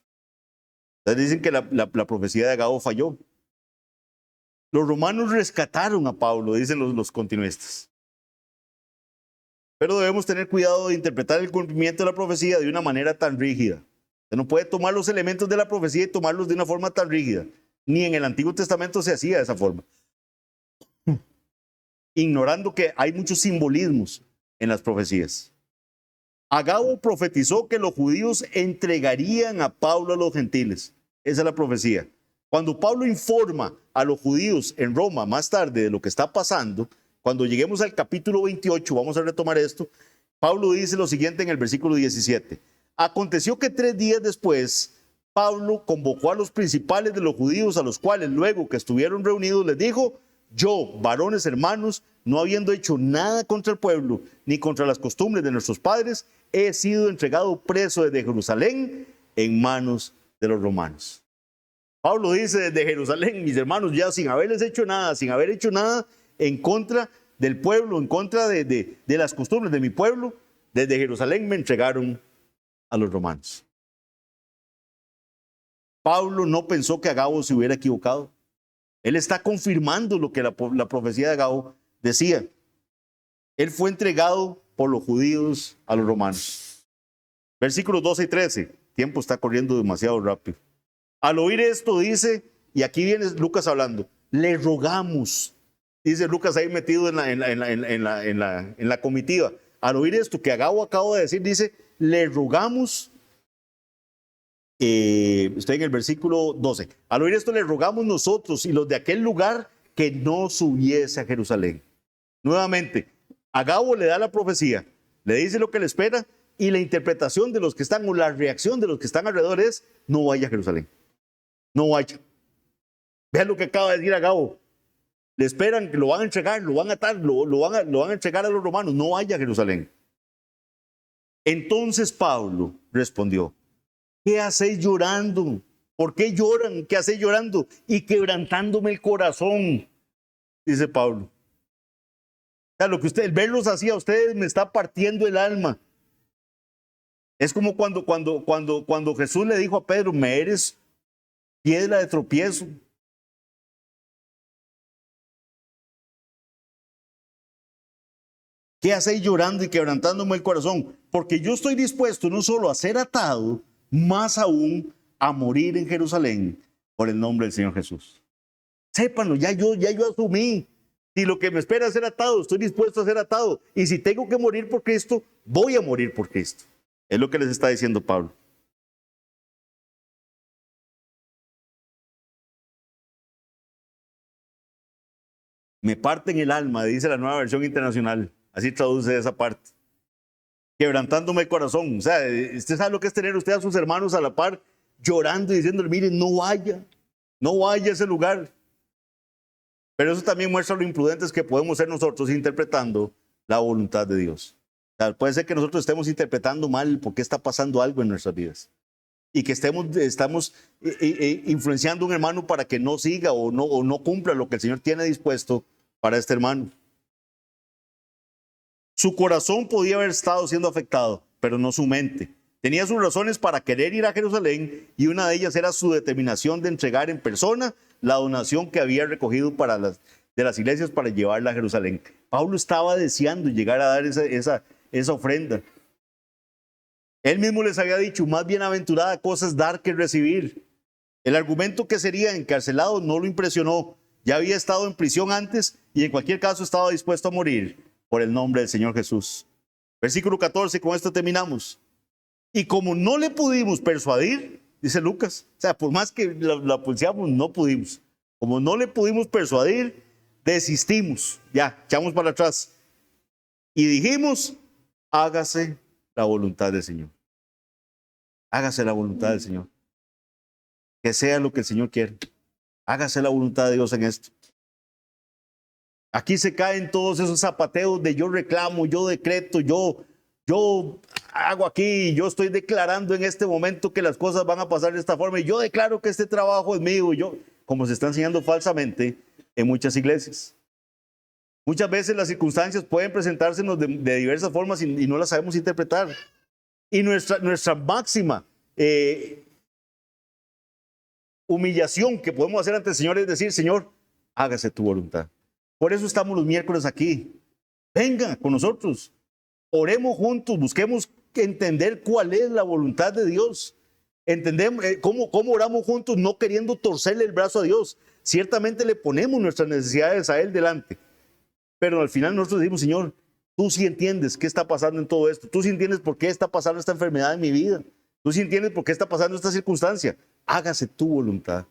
Entonces dicen que la profecía de Agabo falló. Los romanos rescataron a Pablo, dicen los continuistas. Pero debemos tener cuidado de interpretar el cumplimiento de la profecía de una manera tan rígida. Usted no puede tomar los elementos de la profecía y tomarlos de una forma tan rígida. Ni en el Antiguo Testamento se hacía de esa forma. Ignorando que hay muchos simbolismos en las profecías. Agabo profetizó que los judíos entregarían a Pablo a los gentiles. Esa es la profecía. Cuando Pablo informa a los judíos en Roma más tarde de lo que está pasando, cuando lleguemos al capítulo 28, vamos a retomar esto, Pablo dice lo siguiente en el versículo 17. Aconteció que 3 días después, Pablo convocó a los principales de los judíos, a los cuales luego que estuvieron reunidos les dijo: yo, varones hermanos, no habiendo hecho nada contra el pueblo, ni contra las costumbres de nuestros padres, he sido entregado preso desde Jerusalén en manos de los romanos. Pablo dice desde Jerusalén, mis hermanos, ya sin haberles hecho nada, sin haber hecho nada en contra del pueblo, en contra de las costumbres de mi pueblo, desde Jerusalén me entregaron a los romanos. Pablo no pensó que Agabo se hubiera equivocado. Él está confirmando lo que la profecía de Agabo decía. Él fue entregado por los judíos a los romanos. Versículos 12 y 13. El tiempo está corriendo demasiado rápido. Al oír esto dice, y aquí viene Lucas hablando, le rogamos. Dice Lucas ahí metido en la comitiva. Al oír esto que Agabo acaba de decir, dice, le rogamos. Estoy en el versículo 12. Al oír esto le rogamos nosotros y los de aquel lugar que no subiese a Jerusalén. Nuevamente, Agabo le da la profecía, le dice lo que le espera y la interpretación de los que están o la reacción de los que están alrededor es: no vaya a Jerusalén, no vaya. Vean lo que acaba de decir Agabo. Le esperan que lo van a entregar, lo van a atar, lo van a entregar a los romanos, no vaya a Jerusalén. Entonces Pablo respondió: ¿qué hacéis llorando? ¿Por qué lloran? ¿Qué hacéis llorando? Y quebrantándome el corazón, dice Pablo. O sea, lo que el verlos así a ustedes me está partiendo el alma. Es como cuando Jesús le dijo a Pedro: me eres piedra de tropiezo. ¿Qué hacéis llorando y quebrantándome el corazón? Porque yo estoy dispuesto no solo a ser atado, más aún a morir en Jerusalén por el nombre del Señor Jesús. Sépanlo, ya yo asumí. Si lo que me espera es ser atado, estoy dispuesto a ser atado. Y si tengo que morir por Cristo, voy a morir por Cristo. Es lo que les está diciendo Pablo. Me parten el alma, dice la Nueva Versión Internacional. Así traduce esa parte. Quebrantándome el corazón. O sea, usted sabe lo que es tener usted a sus hermanos a la par llorando y diciéndole: miren, no vaya a ese lugar. Pero eso también muestra lo imprudentes que podemos ser nosotros interpretando la voluntad de Dios. O sea, puede ser que nosotros estemos interpretando mal porque está pasando algo en nuestras vidas y que estamos influenciando a un hermano para que no siga o no cumpla lo que el Señor tiene dispuesto para este hermano. Su corazón podía haber estado siendo afectado, pero no su mente. Tenía sus razones para querer ir a Jerusalén y una de ellas era su determinación de entregar en persona la donación que había recogido de las iglesias para llevarla a Jerusalén. Pablo estaba deseando llegar a dar esa ofrenda. Él mismo les había dicho: más bienaventurada cosa es dar que recibir. El argumento que sería encarcelado no lo impresionó. Ya había estado en prisión antes y en cualquier caso estaba dispuesto a morir por el nombre del Señor Jesús. Versículo 14, con esto terminamos. Y como no le pudimos persuadir, dice Lucas, o sea, por más que la pulseamos, no pudimos. Como no le pudimos persuadir, desistimos. Ya, echamos para atrás. Y dijimos: hágase la voluntad del Señor. Hágase la voluntad del Señor. Que sea lo que el Señor quiere. Hágase la voluntad de Dios en esto. Aquí se caen todos esos zapateos de yo reclamo, yo decreto, yo hago aquí, yo estoy declarando en este momento que las cosas van a pasar de esta forma y yo declaro que este trabajo es mío, como se está enseñando falsamente en muchas iglesias. Muchas veces las circunstancias pueden presentársenos de diversas formas y no las sabemos interpretar. Y nuestra máxima humillación que podemos hacer ante el Señor es decir, Señor, hágase tu voluntad. Por eso estamos los miércoles aquí. Venga con nosotros, oremos juntos, busquemos entender cuál es la voluntad de Dios. Entendemos cómo oramos juntos, no queriendo torcerle el brazo a Dios. Ciertamente le ponemos nuestras necesidades a Él delante, pero al final nosotros decimos, Señor, tú sí entiendes qué está pasando en todo esto, tú sí entiendes por qué está pasando esta enfermedad en mi vida, tú sí entiendes por qué está pasando esta circunstancia. Hágase tu voluntad,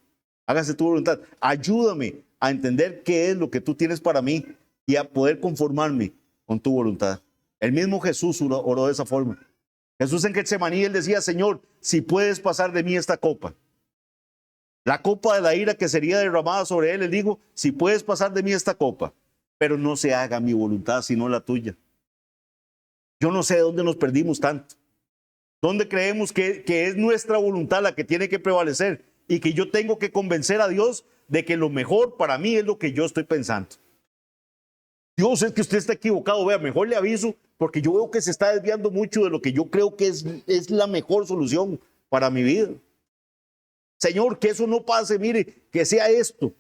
hágase tu voluntad. Ayúdame a entender qué es lo que tú tienes para mí y a poder conformarme con tu voluntad. El mismo Jesús oró de esa forma. Jesús en Getsemaní, él decía, Señor, si puedes pasar de mí esta copa. La copa de la ira que sería derramada sobre él, él dijo, si puedes pasar de mí esta copa, pero no se haga mi voluntad, sino la tuya. Yo no sé de dónde nos perdimos tanto. ¿Dónde creemos que es nuestra voluntad la que tiene que prevalecer? Y que yo tengo que convencer a Dios de que lo mejor para mí es lo que yo estoy pensando. Dios, es que usted está equivocado. Vea, mejor le aviso, porque yo veo que se está desviando mucho de lo que yo creo que es la mejor solución para mi vida. Señor, que eso no pase, mire, que sea esto.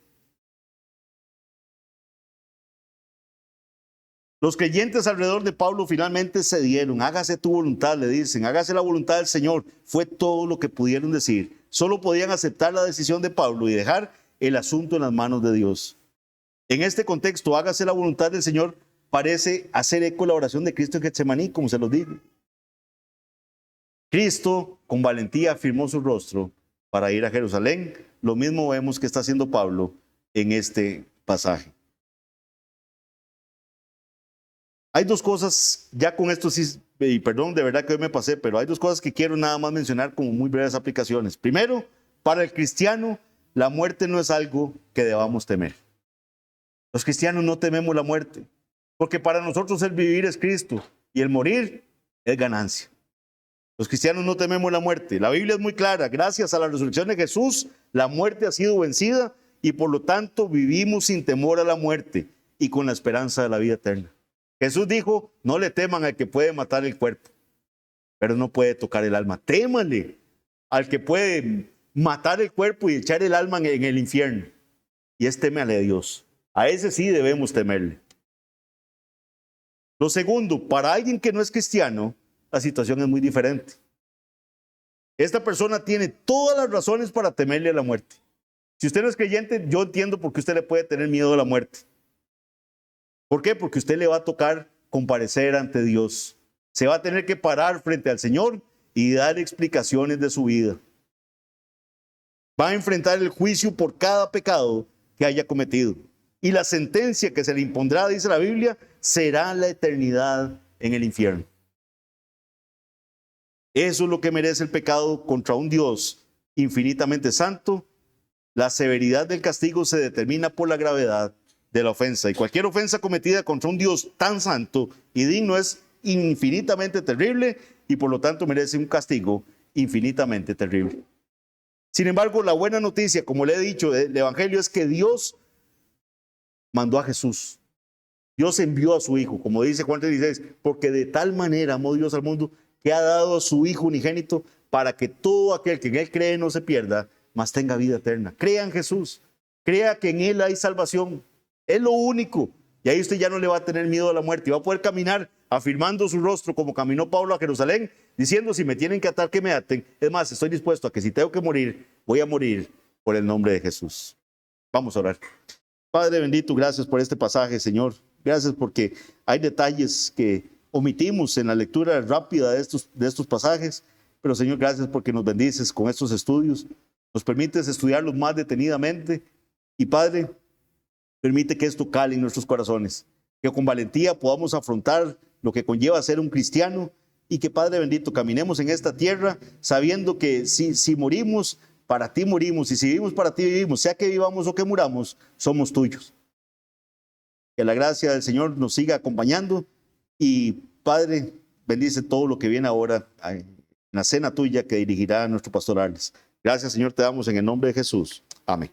Los creyentes alrededor de Pablo finalmente cedieron. Hágase tu voluntad, le dicen. Hágase la voluntad del Señor. Fue todo lo que pudieron decir. Solo podían aceptar la decisión de Pablo y dejar el asunto en las manos de Dios. En este contexto, hágase la voluntad del Señor parece hacer eco la oración de Cristo en Getsemaní, como se los digo. Cristo con valentía afirmó su rostro para ir a Jerusalén. Lo mismo vemos que está haciendo Pablo en este pasaje. Hay dos cosas, ya con esto sí, y perdón, de verdad que hoy me pasé, pero hay dos cosas que quiero nada más mencionar como muy breves aplicaciones. Primero, para el cristiano, la muerte no es algo que debamos temer. Los cristianos no tememos la muerte, porque para nosotros el vivir es Cristo y el morir es ganancia. Los cristianos no tememos la muerte. La Biblia es muy clara. Gracias a la resurrección de Jesús, la muerte ha sido vencida y por lo tanto vivimos sin temor a la muerte y con la esperanza de la vida eterna. Jesús dijo, no le teman al que puede matar el cuerpo, pero no puede tocar el alma. Témanle al que puede matar el cuerpo y echar el alma en el infierno. Y es témale a Dios. A ese sí debemos temerle. Lo segundo, para alguien que no es cristiano, la situación es muy diferente. Esta persona tiene todas las razones para temerle a la muerte. Si usted no es creyente, yo entiendo por qué usted le puede tener miedo a la muerte. ¿Por qué? Porque usted le va a tocar comparecer ante Dios. Se va a tener que parar frente al Señor y dar explicaciones de su vida. Va a enfrentar el juicio por cada pecado que haya cometido. Y la sentencia que se le impondrá, dice la Biblia, será la eternidad en el infierno. Eso es lo que merece el pecado contra un Dios infinitamente santo. La severidad del castigo se determina por la gravedad de la ofensa. Y cualquier ofensa cometida contra un Dios tan santo y digno es infinitamente terrible y por lo tanto merece un castigo infinitamente terrible. Sin embargo, la buena noticia, como le he dicho, del Evangelio es que Dios mandó a Jesús. Dios envió a su Hijo, como dice Juan 3:16, porque de tal manera amó Dios al mundo que ha dado a su Hijo unigénito para que todo aquel que en Él cree no se pierda, mas tenga vida eterna. Crea en Jesús, crea que en Él hay salvación. Es lo único. Y ahí usted ya no le va a tener miedo a la muerte y va a poder caminar afirmando su rostro como caminó Pablo a Jerusalén, diciendo, si me tienen que atar, que me aten. Es más, estoy dispuesto a que si tengo que morir, voy a morir por el nombre de Jesús. Vamos a orar. Padre bendito, gracias por este pasaje, Señor. Gracias porque hay detalles que omitimos en la lectura rápida de estos pasajes. Pero, Señor, gracias porque nos bendices con estos estudios. Nos permites estudiarlos más detenidamente. Y, Padre, permite que esto cale en nuestros corazones. Que con valentía podamos afrontar lo que conlleva ser un cristiano. Y que, Padre bendito, caminemos en esta tierra sabiendo que si morimos, para ti morimos, y si vivimos, para ti vivimos, sea que vivamos o que muramos, somos tuyos. Que la gracia del Señor nos siga acompañando y, Padre, bendice todo lo que viene ahora en la cena tuya que dirigirá a nuestro pastor Arles. Gracias, Señor, te damos en el nombre de Jesús. Amén.